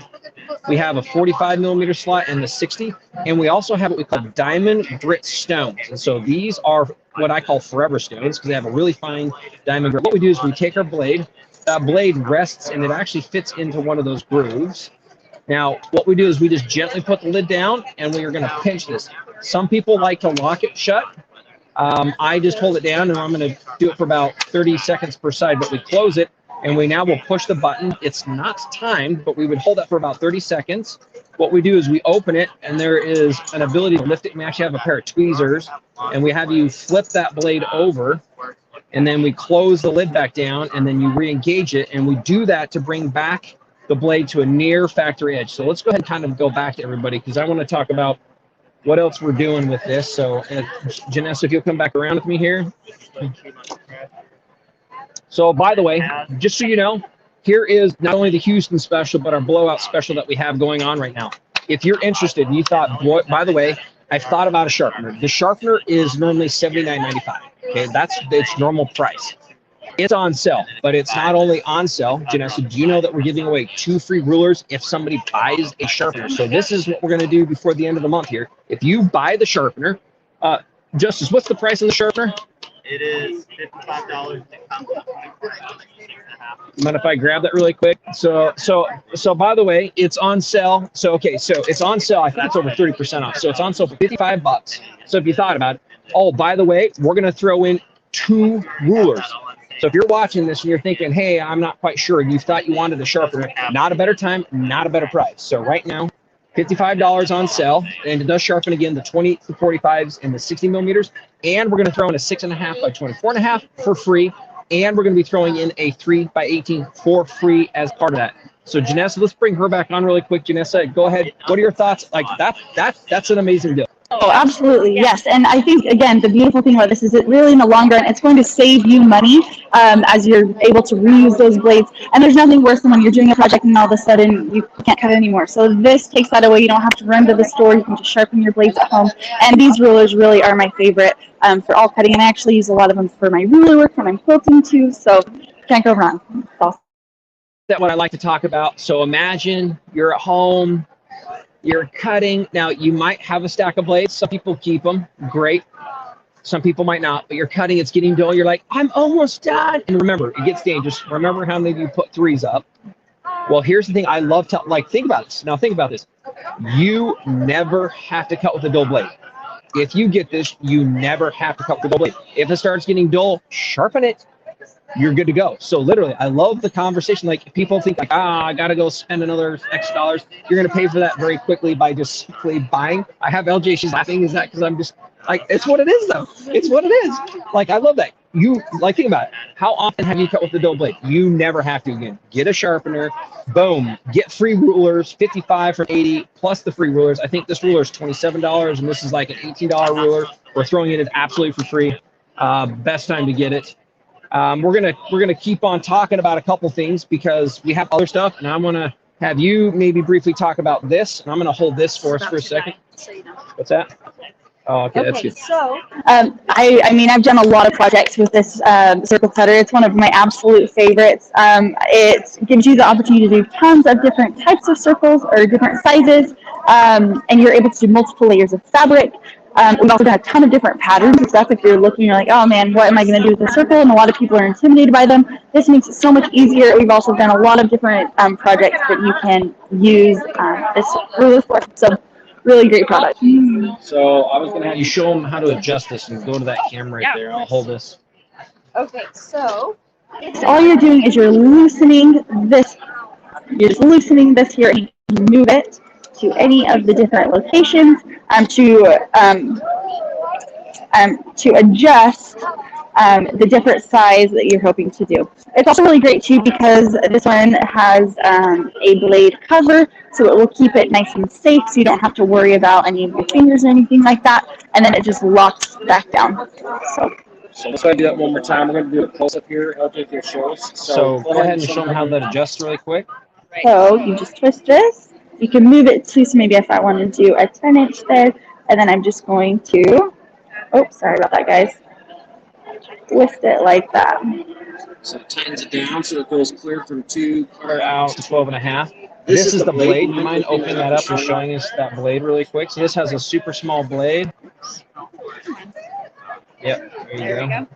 We have a 45 millimeter slot and the 60. And we also have what we call diamond grit stones. And so these are what I call forever stones, because they have a really fine diamond grit. What we do is we take our blade, that blade rests and it actually fits into one of those grooves. Now, what we do is we just gently put the lid down and we are going to pinch this. Some people like to lock it shut. I just hold it down, and I'm going to do it for about 30 seconds per side, but we close it and we now will push the button. It's not timed, but we would hold that for about 30 seconds. What we do is we open it, and there is an ability to lift it. We actually have a pair of tweezers, and we have you flip that blade over, and then we close the lid back down, and then you re-engage it, and we do that to bring back the blade to a near factory edge. So let's go ahead and kind of go back to everybody, because I want to talk about what else we're doing with this. So Janessa, if you'll come back around with me here. So by the way, just so you know, here is not only the Houston special, but our blowout special that we have going on right now. If you're interested and you thought, boy, by the way, I've thought about a sharpener. The sharpener is normally $79.95. Okay, that's its normal price. It's on sale, but it's not only on sale. Janessa, do you know that we're giving away 2 free rulers if somebody buys a sharpener? So this is what we're going to do before the end of the month here. If you buy the sharpener, Justice, what's the price of the sharpener? It is $55. It comes with 24 Mind if I grab that really quick? So by the way, it's on sale. So okay, so it's on sale. I think it's over 30% off. So it's on sale for $55. So if you thought about it, oh, by the way, we're going to throw in 2 rulers. So if you're watching this and you're thinking, hey, I'm not quite sure, you thought you wanted a sharpener, not a better time, not a better price. So right now, $55 on sale, and it does sharpen again the 20, the 45s, and the 60 millimeters. And we're going to throw in a 6.5 by 24.5 for free. And we're going to be throwing in a 3 by 18 for free as part of that. So Janessa, let's bring her back on really quick. Janessa, go ahead. What are your thoughts? Like that's an amazing deal. Oh, absolutely, yes. And I think, again, the beautiful thing about this is it really, in the long run, it's going to save you money as you're able to reuse those blades. And there's nothing worse than when you're doing a project and all of a sudden you can't cut it anymore. So this takes that away. You don't have to run to the store. You can just sharpen your blades at home. And these rulers really are my favorite for all cutting. And I actually use a lot of them for my ruler work, for my quilting too. So can't go wrong. It's awesome. That's what I like to talk about. So imagine you're at home. You're cutting. Now, you might have a stack of blades. Some people keep them. Great. Some people might not. But you're cutting. It's getting dull. You're like, I'm almost done. And remember, it gets dangerous. Remember how many of you put 3s up? Well, here's the thing. I love to, like, think about this. Now, think about this. You never have to cut with a dull blade. If you get this, you never have to cut with a dull blade. If it starts getting dull, sharpen it. You're good to go. So literally, I love the conversation. Like, people think like, I got to go spend another X dollars. You're going to pay for that very quickly by just simply buying. I have LJ, she's laughing. Is that because I'm just Like, it's what it is, though. It's what it is. Like, I love that. You, like, think about it. How often have you cut with the dull blade? You never have to again. Get a sharpener. Boom. Get free rulers, 55 from 80, plus the free rulers. I think this ruler is $27, and this is like an $18 ruler. We're throwing it in absolutely for free. Best time to get it. We're gonna keep on talking about a couple things because we have other stuff, and I want to have you maybe briefly talk about this, and I'm gonna hold this for us for a second. What's that? Oh, okay, that's good. So, I mean, I've done a lot of projects with this circle cutter. It's one of my absolute favorites. It gives you the opportunity to do tons of different types of circles or different sizes, and you're able to do multiple layers of fabric. We've also done a ton of different patterns and stuff. If you're looking, you're like, oh man, what am I going to do with a circle? And a lot of people are intimidated by them. This makes it so much easier. We've also done a lot of different projects that you can use this ruler for. So, really great product. So I was gonna have you show them how to adjust this and go to that camera right there. I'll hold this. Okay, so all you're doing is you're loosening this. You're just loosening this here, and you can move it to any of the different locations to adjust the different size that you're hoping to do. It's also really great too because this one has a blade cover, so it will keep it nice and safe, so you don't have to worry about any of your fingers or anything like that, and then it just locks back down. So let's go ahead and do that one more time. We're going to do a close-up here. LJ, if you show us. So go ahead and show them how that adjusts really quick. So you just twist this. You can move it to, so maybe if I want to do a 10-inch there, and then I'm just going to, oh, sorry about that, guys. Twist it like that. So it tightens it down so it goes clear from 2 clear out to 12.5. This is the blade. You mind opening that up and showing us that blade really quick? So this has a super small blade. Yep, there you go.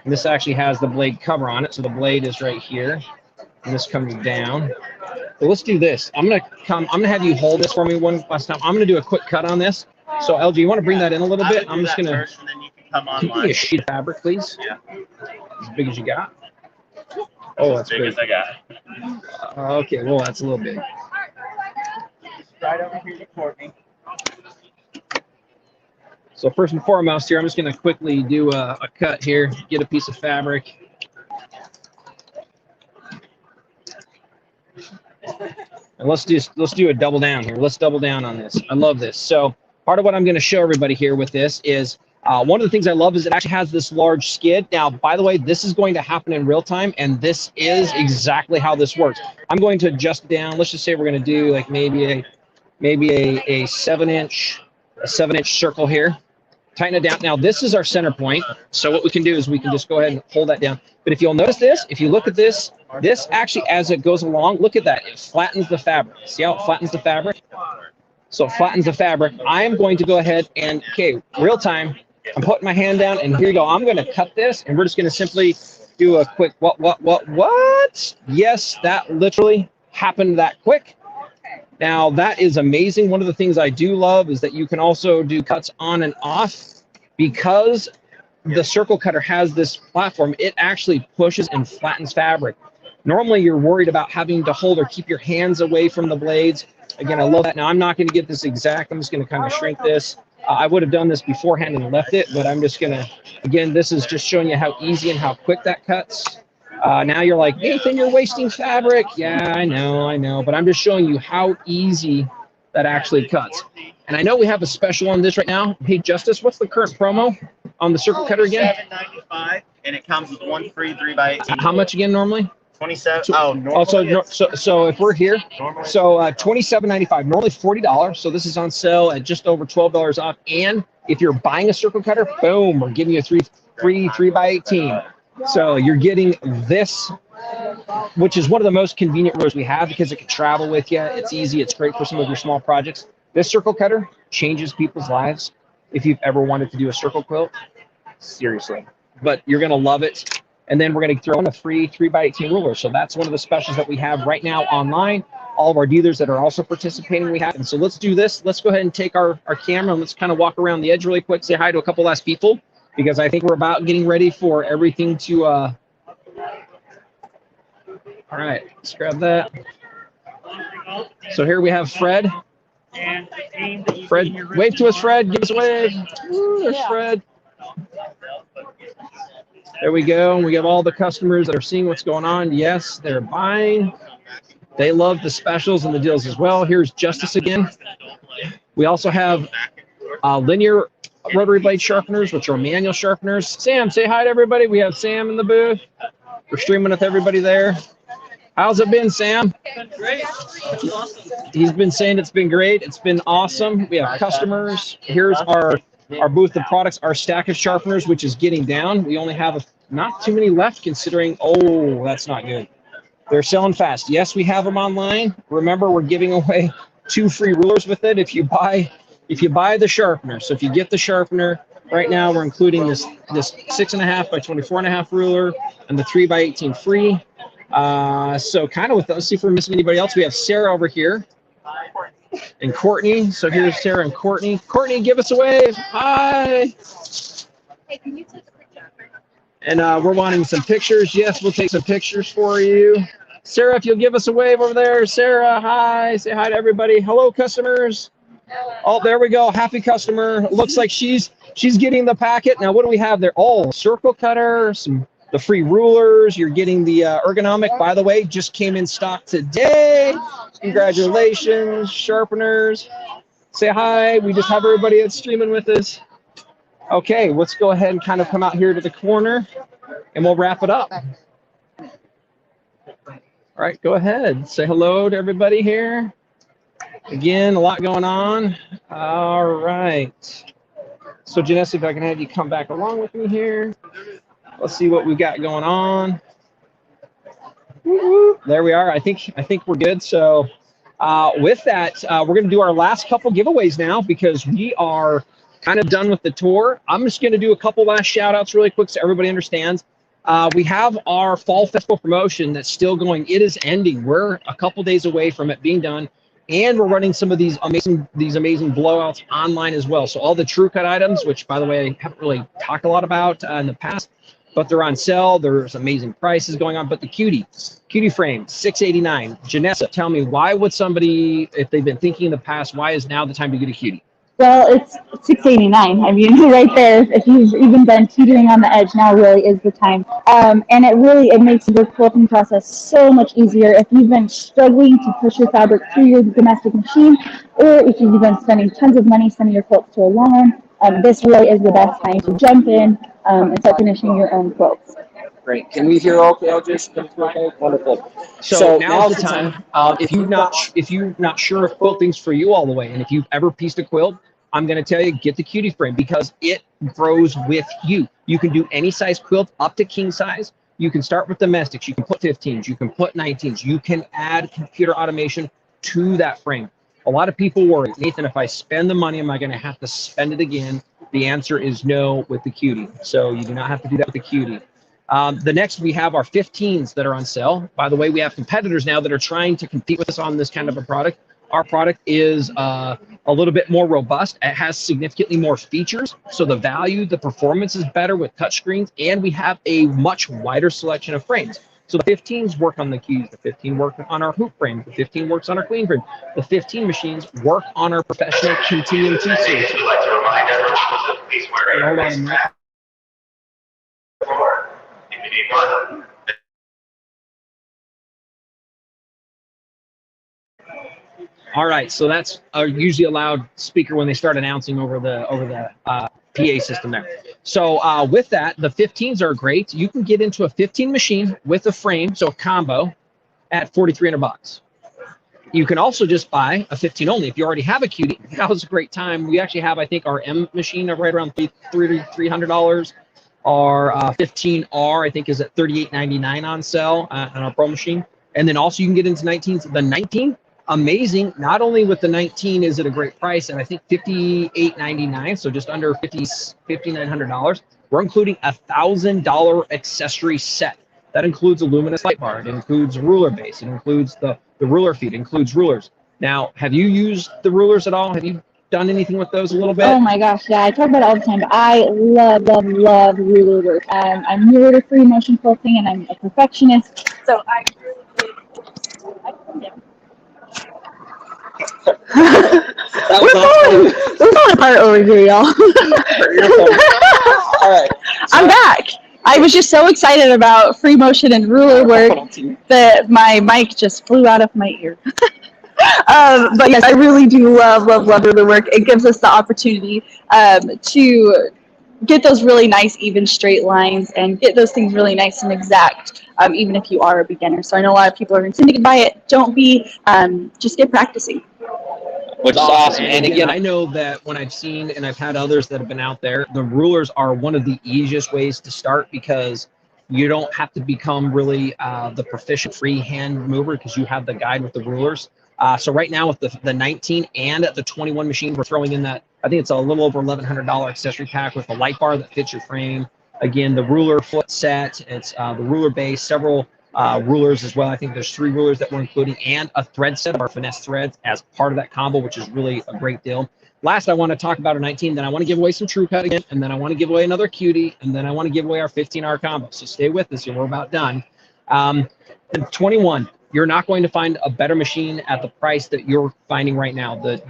And this actually has the blade cover on it, so the blade is right here, and this comes down. But let's do this. I'm gonna have you hold this for me one last time. I'm gonna do a quick cut on this. So LG, you want to bring that in a little bit? I'm just gonna. Can you give me a sheet of fabric, please? Yeah. As big as you got. Oh, that's big. As I got. Okay, well that's a little big. Right over here for me. So first and foremost here, I'm just going to quickly do a cut here, get a piece of fabric. And let's do a double down here. Let's double down on this. I love this. So part of what I'm going to show everybody here with this is one of the things I love is it actually has this large skid. Now, by the way, this is going to happen in real time, and this is exactly how this works. I'm going to adjust down. Let's just say we're going to do like maybe a 7-inch circle here. Tighten it down. Now, this is our center point. So what we can do is we can just go ahead and hold that down. But if you'll notice this, if you look at this, this actually, as it goes along, look at that. It flattens the fabric. See how it flattens the fabric? So it flattens the fabric. I am going to go ahead and, okay, real time. I'm putting my hand down, and here you go. I'm going to cut this, and we're just going to simply do a quick what? Yes, that literally happened that quick. Now, that is amazing. One of the things I do love is that you can also do cuts on and off. Because the circle cutter has this platform, it actually pushes and flattens fabric. Normally, you're worried about having to hold or keep your hands away from the blades. Again, I love that. Now, I'm not going to get this exact. I'm just going to kind of shrink this. I would have done this beforehand and left it, but I'm just going to, again, this is just showing you how easy and how quick that cuts. Now you're like, Nathan, you're wasting fabric. Yeah, I know. But I'm just showing you how easy that actually cuts. And I know we have a special on this right now. Hey, Justice, what's the current promo on the circle cutter again? $7.95, and it comes with one free 3x18. How much again normally? 27. So if we're here, so $27.95, normally $40. So this is on sale at just over $12 off. And if you're buying a circle cutter, boom, we're giving you a free 3x18. So you're getting this, which is one of the most convenient rulers we have because it can travel with you. It's easy. It's great for some of your small projects. This circle cutter changes people's lives. If you've ever wanted to do a circle quilt, seriously, but you're going to love it. And then we're going to throw in a free 3x18 ruler. So that's one of the specials that we have right now online. All of our dealers that are also participating, we have. And so let's do this. Let's go ahead and take our camera and let's kind of walk around the edge really quick, say hi to a couple last people, because I think we're about getting ready for everything to, all right, let's grab that. So here we have Fred. And the aim that you Fred, see in your wave to us, Fred. Give us a wave. Woo, there's Fred. There we go. We have all the customers that are seeing what's going on. Yes, they're buying. They love the specials and the deals as well. Here's Justice again. We also have linear rotary blade sharpeners, which are manual sharpeners. Sam, say hi to everybody. We have Sam in the booth. We're streaming with everybody there. How's it been, Sam? Great. He's been saying it's been great. It's been awesome. We have customers. Here's our booth of products, our stack of sharpeners, which is getting down. We only have not too many left considering, oh, that's not good. They're selling fast. Yes, we have them online. Remember, we're giving away 2 free rulers with it if you buy the sharpener. So if you get the sharpener, right now we're including this 6.5 by 24.5 ruler and the 3 by 18 free. So kind of with those, see if we're missing anybody else. We have Sarah over here and Courtney. So here's Sarah and Courtney. Courtney, give us a wave. Hi. Hey, can you take a picture? And we're wanting some pictures. Yes, we'll take some pictures for you. Sarah, if you'll give us a wave over there. Sarah, hi. Say hi to everybody. Hello, customers. Oh, there we go. Happy customer. Looks like she's getting the packet. Now, what do we have there? Oh, circle cutter, the free rulers. You're getting the ergonomic, by the way, just came in stock today. Congratulations, sharpeners. Say hi. We just have everybody that's streaming with us. Okay, let's go ahead and kind of come out here to the corner and we'll wrap it up. All right, go ahead. Say hello to everybody here. Again, a lot going on. All right. So, Janessa, if I can have you come back along with me here. Let's see what we've got going on. There we are. I think we're good. So, with that, we're going to do our last couple giveaways now because we are kind of done with the tour. I'm just going to do a couple last shout outs really quick so everybody understands. We have our fall festival promotion that's still going. It is ending. We're a couple days away from it being done. And we're running some of these amazing blowouts online as well. So all the True Cut items, which by the way, I haven't really talked a lot about in the past, but they're on sale. There's amazing prices going on. But the Cutie Frame, $6.89. Janessa, tell me, why would somebody, if they've been thinking in the past, why is now the time to get a Cutie? Well, it's $6.89. I mean, right there, if you've even been teetering on the edge, now really is the time. And it makes the quilting process so much easier. If you've been struggling to push your fabric through your domestic machine, or if you've been spending tons of money sending your quilts to a lawn, this really is the best time to jump in and start finishing your own quilts. Great. Can we hear okay? Okay. Wonderful. So now's the time. If you're not sure if quilting's for you all the way, and if you've ever pieced a quilt, I'm going to tell you, get the Cutie Frame because it grows with you. You can do any size quilt up to king size. You can start with domestics. You can put 15s. You can put 19s. You can add computer automation to that frame. A lot of people worry, Nathan, if I spend the money, am I going to have to spend it again? The answer is no with the Cutie. So you do not have to do that with the Cutie. The next, we have our 15s that are on sale. By the way, we have competitors now that are trying to compete with us on this kind of a product. Our product is a little bit more robust. It has significantly more features. So the value, the performance is better with touchscreens, and we have a much wider selection of frames. So the 15s work on the keys, the 15 work on our hoop frame, the 15 works on our queen frame. The 15 machines work on our professional Continuum 2 series. We'd like to remind everyone to please wear Hold a on a face minute. mask. If you need one, All right, so that's usually a loud speaker when they start announcing over the PA system there. So with that, the 15s are great. You can get into a 15 machine with a frame, so a combo, at $4,300. You can also just buy a 15 only. If you already have a Cutie, that was a great time. We actually have, I think, our M machine right around $300. Our 15R, I think, is at $38.99 on sale on our Pro machine. And then also you can get into 19s. The 19, amazing. Not only with the 19 is it a great price, and I think $58.99, so just under $5,900. We're including a $1,000 accessory set. That includes a luminous light bar. It includes a ruler base. It includes the ruler feet. It includes rulers. Now, have you used the rulers at all? Have you done anything with those a little bit? Oh my gosh, yeah, I talk about it all the time, but I love ruler work. I'm newer to free motion quilting, and I'm a perfectionist, so I really That was awesome. We're falling apart over here, y'all. All right. I'm back. I was just so excited about free motion and ruler work that my mic just flew out of my ear. But yes, I really do love ruler work. It gives us the opportunity to get those really nice, even straight lines and get those things really nice and exact, even if you are a beginner. So I know a lot of people are intimidated by it. Don't be, just get practicing. Which is awesome. And again, I know that when I've seen and I've had others that have been out there, the rulers are one of the easiest ways to start because you don't have to become really the proficient freehand mover because you have the guide with the rulers. So right now with the 19 and at the 21 machine, we're throwing in that, I think it's a little over $1,100 accessory pack with a light bar that fits your frame. Again, the ruler foot set, it's the ruler base, several rulers as well. I think there's 3 rulers that we're including and a thread set of our finesse threads as part of that combo, which is really a great deal. Last, I want to talk about our 19, then I want to give away some True Cut again, and then I want to give away another Cutie, and then I want to give away our 15-hour combo. So stay with us here, we're about done. The 21, you're not going to find a better machine at the price that you're finding right now. The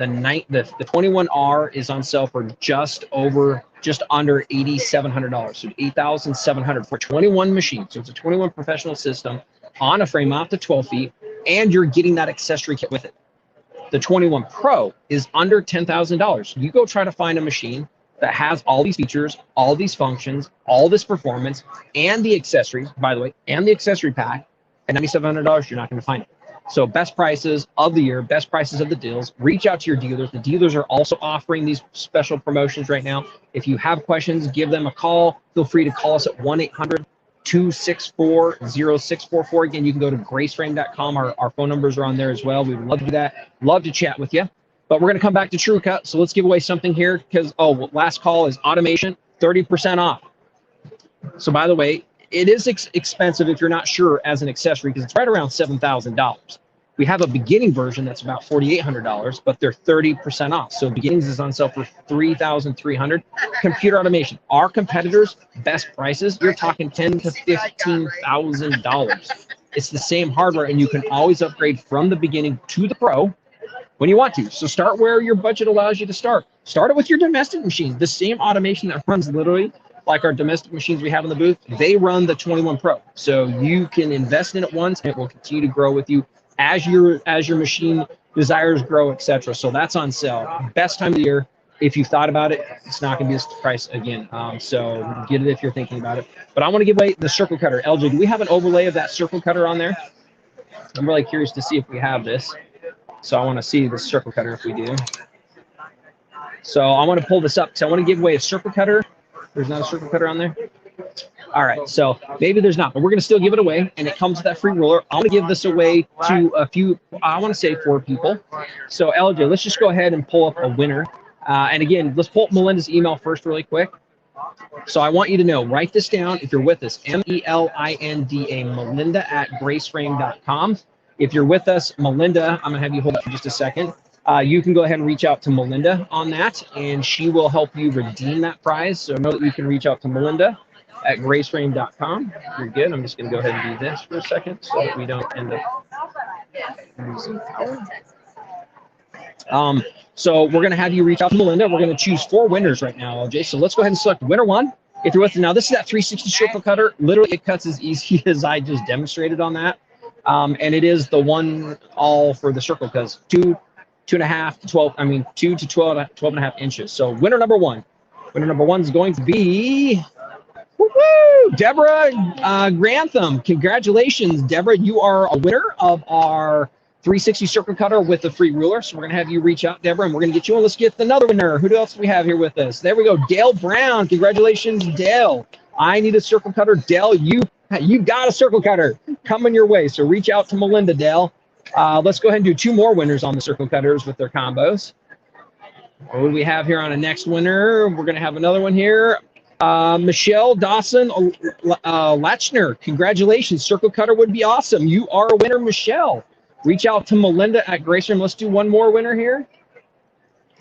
21R is on sale for just under $8,700, so $8,700 for 21 machines. So it's a 21 professional system on a frame out to 12 feet, and you're getting that accessory kit with it. The 21 Pro is under $10,000. You go try to find a machine that has all these features, all these functions, all this performance, and the accessories, by the way, and the accessory pack, at $9,700, you're not going to find it. So best prices of the year, best prices of the deals. Reach out to your dealers. The dealers are also offering these special promotions right now. If you have questions, give them a call. Feel free to call us at 1-800-264-0644. Again, you can go to graceframe.com. Our phone numbers are on there as well. We would love to do that. Love to chat with you. But we're going to come back to True Cut. So let's give away something here because, last call is automation, 30% off. So by the way, it is expensive if you're not sure as an accessory because it's right around $7,000. We have a beginning version that's about $4,800, but they're 30% off. So beginnings is on sale for $3,300. Computer automation. Our competitors' best prices, you're talking $10,000 to $15,000. It's the same hardware, and you can always upgrade from the beginning to the Pro when you want to. So start where your budget allows you to start. Start it with your domestic machine. The same automation that runs literally like our domestic machines we have in the booth, they run the 21 Pro. So you can invest in it once and it will continue to grow with you as your machine desires grow, etc. So that's on sale. Best time of the year. If you thought about it, it's not going to be this price again. So get it if you're thinking about it. But I want to give away the circle cutter. LJ, do we have an overlay of that circle cutter on there? I'm really curious to see if we have this. So I want to see the circle cutter if we do. So I want to pull this up because I want to give away a circle cutter. There's not a circle cutter on there? All right, so maybe there's not, but we're going to still give it away, and it comes with that free ruler. I want to give this away to a few, I want to say 4 people. So LJ, let's just go ahead and pull up a winner. And again, let's pull up Melinda's email first really quick. So I want you to know, write this down if you're with us, Melinda, Melinda@graceframe.com. If you're with us, Melinda, I'm going to have you hold it for just a second. You can go ahead and reach out to Melinda on that, and she will help you redeem that prize. So know that you can reach out to Melinda at graceframe.com. You're good. I'm just going to go ahead and do this for a second so that we don't end up losing power. So we're going to have you reach out to Melinda. We're going to choose 4 winners right now, LJ. So let's go ahead and select winner 1. If you're with us now, this is that 360 circle cutter. Literally, it cuts as easy as I just demonstrated on that. And it is the one all for the circle because 2 to 12 and a half inches. So winner number 1. Winner number 1 is going to be Deborah Grantham. Congratulations, Deborah. You are a winner of our 360 circle cutter with the free ruler. So we're going to have you reach out, Deborah, and we're going to get you on. Let's get another winner. Who else do we have here with us? There we go. Dale Brown. Congratulations, Dale. I need a circle cutter. Dale, you got a circle cutter coming your way. So reach out to Melinda, Dale. Let's go ahead and do 2 more winners on the circle cutters with their combos. What do we have here on a next winner? We're going to have another one here. Michelle Dawson Lachner. Congratulations. Circle cutter would be awesome. You are a winner, Michelle. Reach out to Melinda at Graceframe. Let's do one more winner here.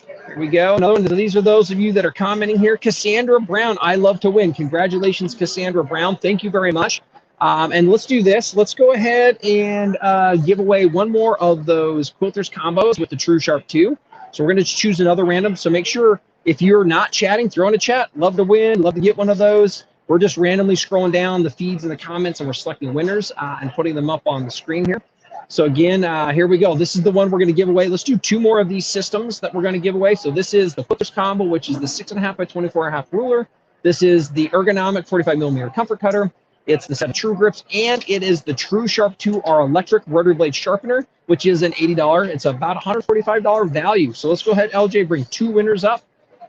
Here we go. Another one. These are those of you that are commenting here. Cassandra Brown. I love to win. Congratulations, Cassandra Brown. Thank you very much. And let's do this. Let's go ahead and give away one more of those Quilters combos with the True Sharp 2. So we're going to choose another random. So make sure if you're not chatting, throw in a chat. Love to win. Love to get one of those. We're just randomly scrolling down the feeds and the comments, and we're selecting winners and putting them up on the screen here. So again, here we go. This is the one we're going to give away. Let's do 2 more of these systems that we're going to give away. So this is the Quilters combo, which is the 6.5 by 24.5 ruler. This is the ergonomic 45mm comfort cutter. It's the set of True Grips, and it is the True Sharp 2R electric rotary blade sharpener, which is an $80. It's about $145 value. So let's go ahead, LJ, bring 2 winners up.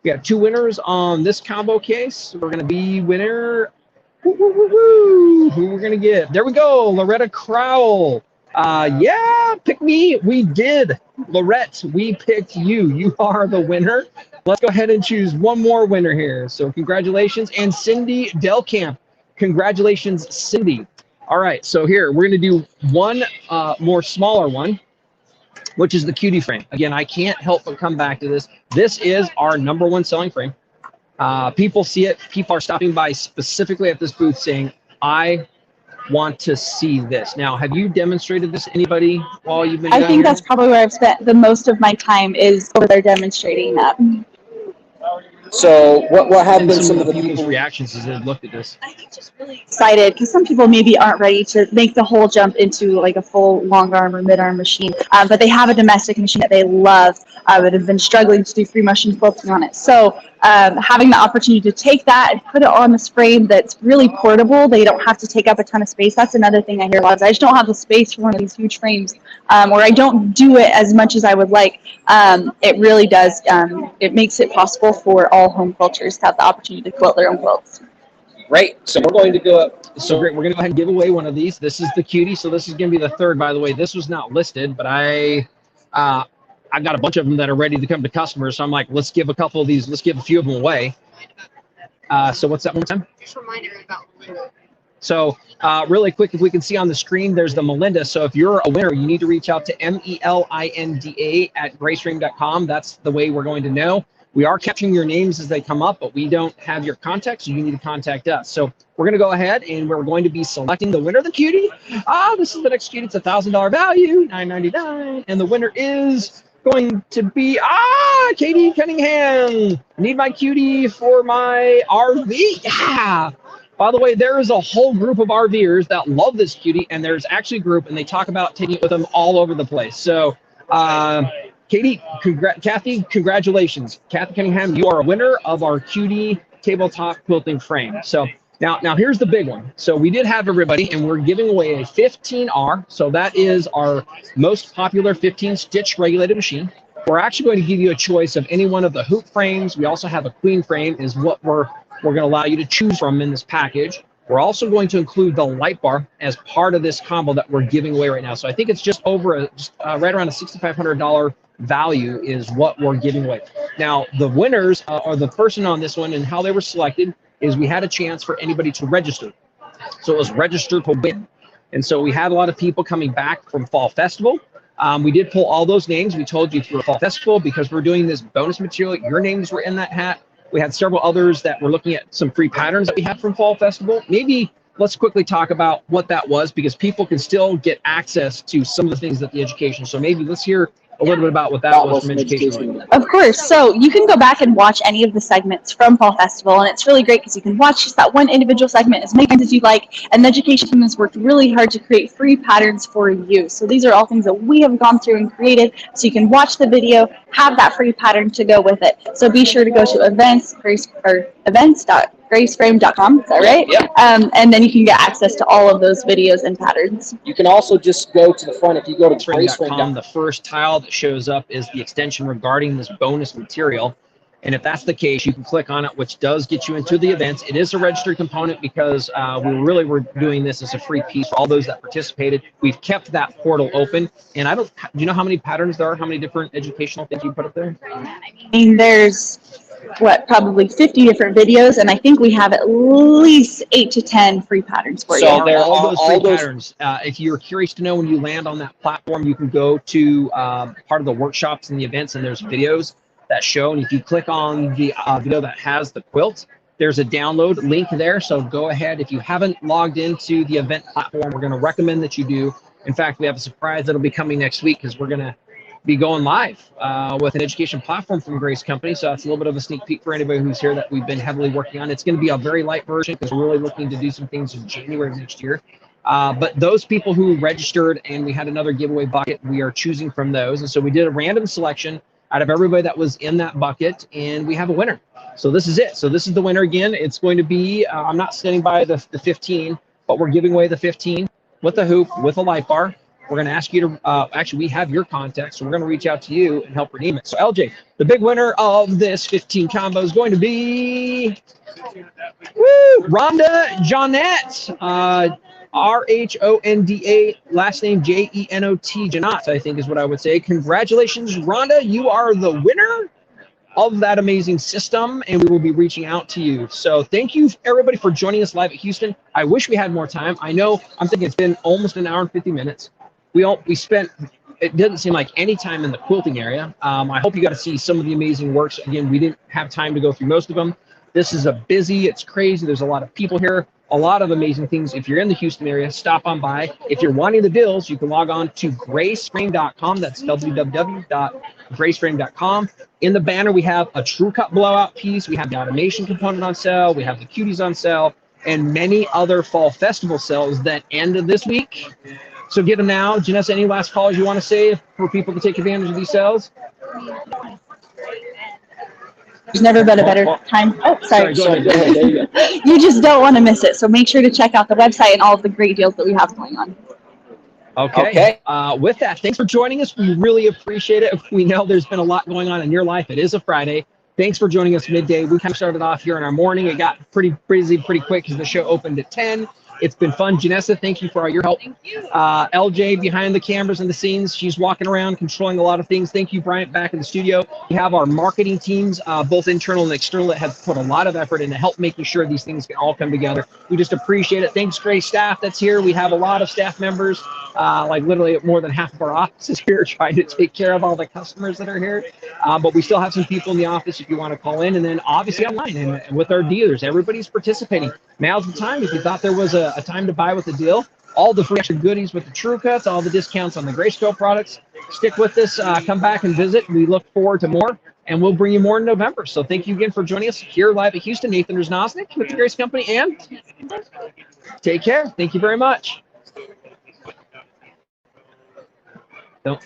We got 2 winners on this combo case. We're going to be winner. Who we're going to get? There we go, Loretta Crowell. Yeah, pick me. We did. Lorette, we picked you. You are the winner. Let's go ahead and choose one more winner here. So congratulations. And Cindy Delcamp. Congratulations, Cindy. All right, so here, we're going to do one more smaller one, which is the Cutie Frame. Again, I can't help but come back to this. This is our #1 selling frame. People see it. People are stopping by specifically at this booth saying, I want to see this. Now, have you demonstrated this to anybody while you've been I down think here? that's probably where I've spent the most of my time is over there demonstrating that. So what have been some of the people's reactions as they've looked at this? I think just really excited because some people maybe aren't ready to make the whole jump into like a full long arm or mid arm machine, but they have a domestic machine that they love, but have been struggling to do free motion quilting on it. So having the opportunity to take that and put it on this frame that's really portable, they don't have to take up a ton of space. That's another thing I hear a lot. I just don't have the space for one of these huge frames, or I don't do it as much as I would like. It really does. It makes it possible for all home quilters to have the opportunity to quilt their own quilts. Great. So we're going to go. So great. We're going to go ahead and give away one of these. This is the Cutie. So this is going to be the 3rd, by the way. This was not listed, but I got a bunch of them that are ready to come to customers. So I'm like, let's give a couple of these. Let's give a few of them away. So what's that one time? Just remind her about Melinda. So really quick, if we can see on the screen, there's the Melinda. So if you're a winner, you need to reach out to melinda@graceframe.com. That's the way we're going to know. We are capturing your names as they come up, but we don't have your contact, so you need to contact us. So we're going to go ahead and we're going to be selecting the winner of the Cutie. This is the next Cutie. It's $1,000 value, $9.99, and the winner is going to be Katie Cunningham. I need my Cutie for my RV. Yeah. By the way, there is a whole group of RVers that love this Cutie, and there's actually a group, and they talk about taking it with them all over the place. So. Katie, Kathy, congratulations. Kathy Cunningham, you are a winner of our Cutie tabletop quilting frame. So now here's the big one. So we did have everybody, and we're giving away a 15R. So that is our most popular 15 stitch regulated machine. We're actually going to give you a choice of any one of the hoop frames. We also have a queen frame is what we're going to allow you to choose from in this package. We're also going to include the light bar as part of this combo that we're giving away right now. So I think it's just over right around a $6,500 value is what we're giving away. Now, the winners are the person on this one, and how they were selected is we had a chance for anybody to register. So it was register to win. And so we had a lot of people coming back from Fall Festival. We did pull all those names. We told you through Fall Festival because we're doing this bonus material. Your names were in that hat. We had several others that were looking at some free patterns that we had from Fall Festival. Maybe let's quickly talk about what that was because people can still get access to some of the things that the education. So maybe let's hear a little bit about what that was from education. Of course. So you can go back and watch any of the segments from Fall Festival, and it's really great because you can watch just that one individual segment as many times as you like, and the education team has worked really hard to create free patterns for you. So these are all things that we have gone through and created, so you can watch the video, have that free pattern to go with it. So be sure to go to events.graceframe.com, is that right? Yep. And then you can get access to all of those videos and patterns. You can also just go to the front. If you go to graceframe.com, the first tile that shows up is the extension regarding this bonus material. And if that's the case, you can click on it, which does get you into the events. It is a registered component because we really were doing this as a free piece for all those that participated. We've kept that portal open. And do you know how many patterns there are? How many different educational things you put up there? I mean, there's probably 50 different videos, and I think we have at least 8 to 10 free patterns for you. So there are all those free patterns. If you're curious to know, when you land on that platform, you can go to part of the workshops and the events, and there's videos that show. And if you click on the video that has the quilt, there's a download link there. So go ahead. If you haven't logged into the event platform, we're going to recommend that you do. In fact, we have a surprise that'll be coming next week because we're going to be going live with an education platform from Grace Company. So that's a little bit of a sneak peek for anybody who's here that we've been heavily working on. It's going to be a very light version because we're really looking to do some things in January of next year. But those people who registered and we had another giveaway bucket, we are choosing from those. And so we did a random selection out of everybody that was in that bucket, and we have a winner. So this is it. So this is the winner again. It's going to be, I'm not standing by the 15, but we're giving away the 15 with a hoop, with a light bar. We're going to ask you to, actually, we have your contact, so we're going to reach out to you and help redeem it. So, LJ, the big winner of this 15 combo is going to be Rhonda Jonette. Rhonda, last name Jenot, Janot, I think is what I would say. Congratulations, Rhonda. You are the winner of that amazing system, and we will be reaching out to you. So thank you, everybody, for joining us live at Houston. I wish we had more time. I know, I'm thinking it's been almost an hour and 50 minutes. We spent, it doesn't seem like any time in the quilting area. I hope you got to see some of the amazing works. Again, we didn't have time to go through most of them. This is it's crazy. There's a lot of people here, a lot of amazing things. If you're in the Houston area, stop on by. If you're wanting the deals, you can log on to graceframe.com. That's www.graceframe.com. In the banner, we have a true cut blowout piece. We have the automation component on sale. We have the cuties on sale and many other fall festival sales that end this week. So get them now. Janessa, any last calls you want to say for people to take advantage of these sales? There's never been a better time. Oh, sorry. Go ahead. There you go. You just don't want to miss it. So make sure to check out the website and all of the great deals that we have going on. Okay. With that, thanks for joining us. We really appreciate it. We know there's been a lot going on in your life. It is a Friday. Thanks for joining us midday. We kind of started off here in our morning. It got pretty busy pretty quick because the show opened at 10. It's been fun. Janessa, thank you for all your help. Thank you. LJ behind the cameras and the scenes. She's walking around, controlling a lot of things. Thank you, Bryant, back in the studio. We have our marketing teams, both internal and external, that have put a lot of effort into help making sure these things can all come together. We just appreciate it. Thanks, great staff that's here. We have a lot of staff members, like literally more than half of our offices here trying to take care of all the customers that are here. But we still have some people in the office if you want to call in. And then obviously online and with our dealers, everybody's participating. Now's the time. If you thought there was a time to buy with a deal, all the free extra goodies with the True Cuts, all the discounts on the Grayscale products, stick with us, come back and visit. We look forward to more, and we'll bring you more in November. So thank you again for joining us here live at Houston. Nathan Rznosnik with the Grace Company, and take care. Thank you very much. Don't.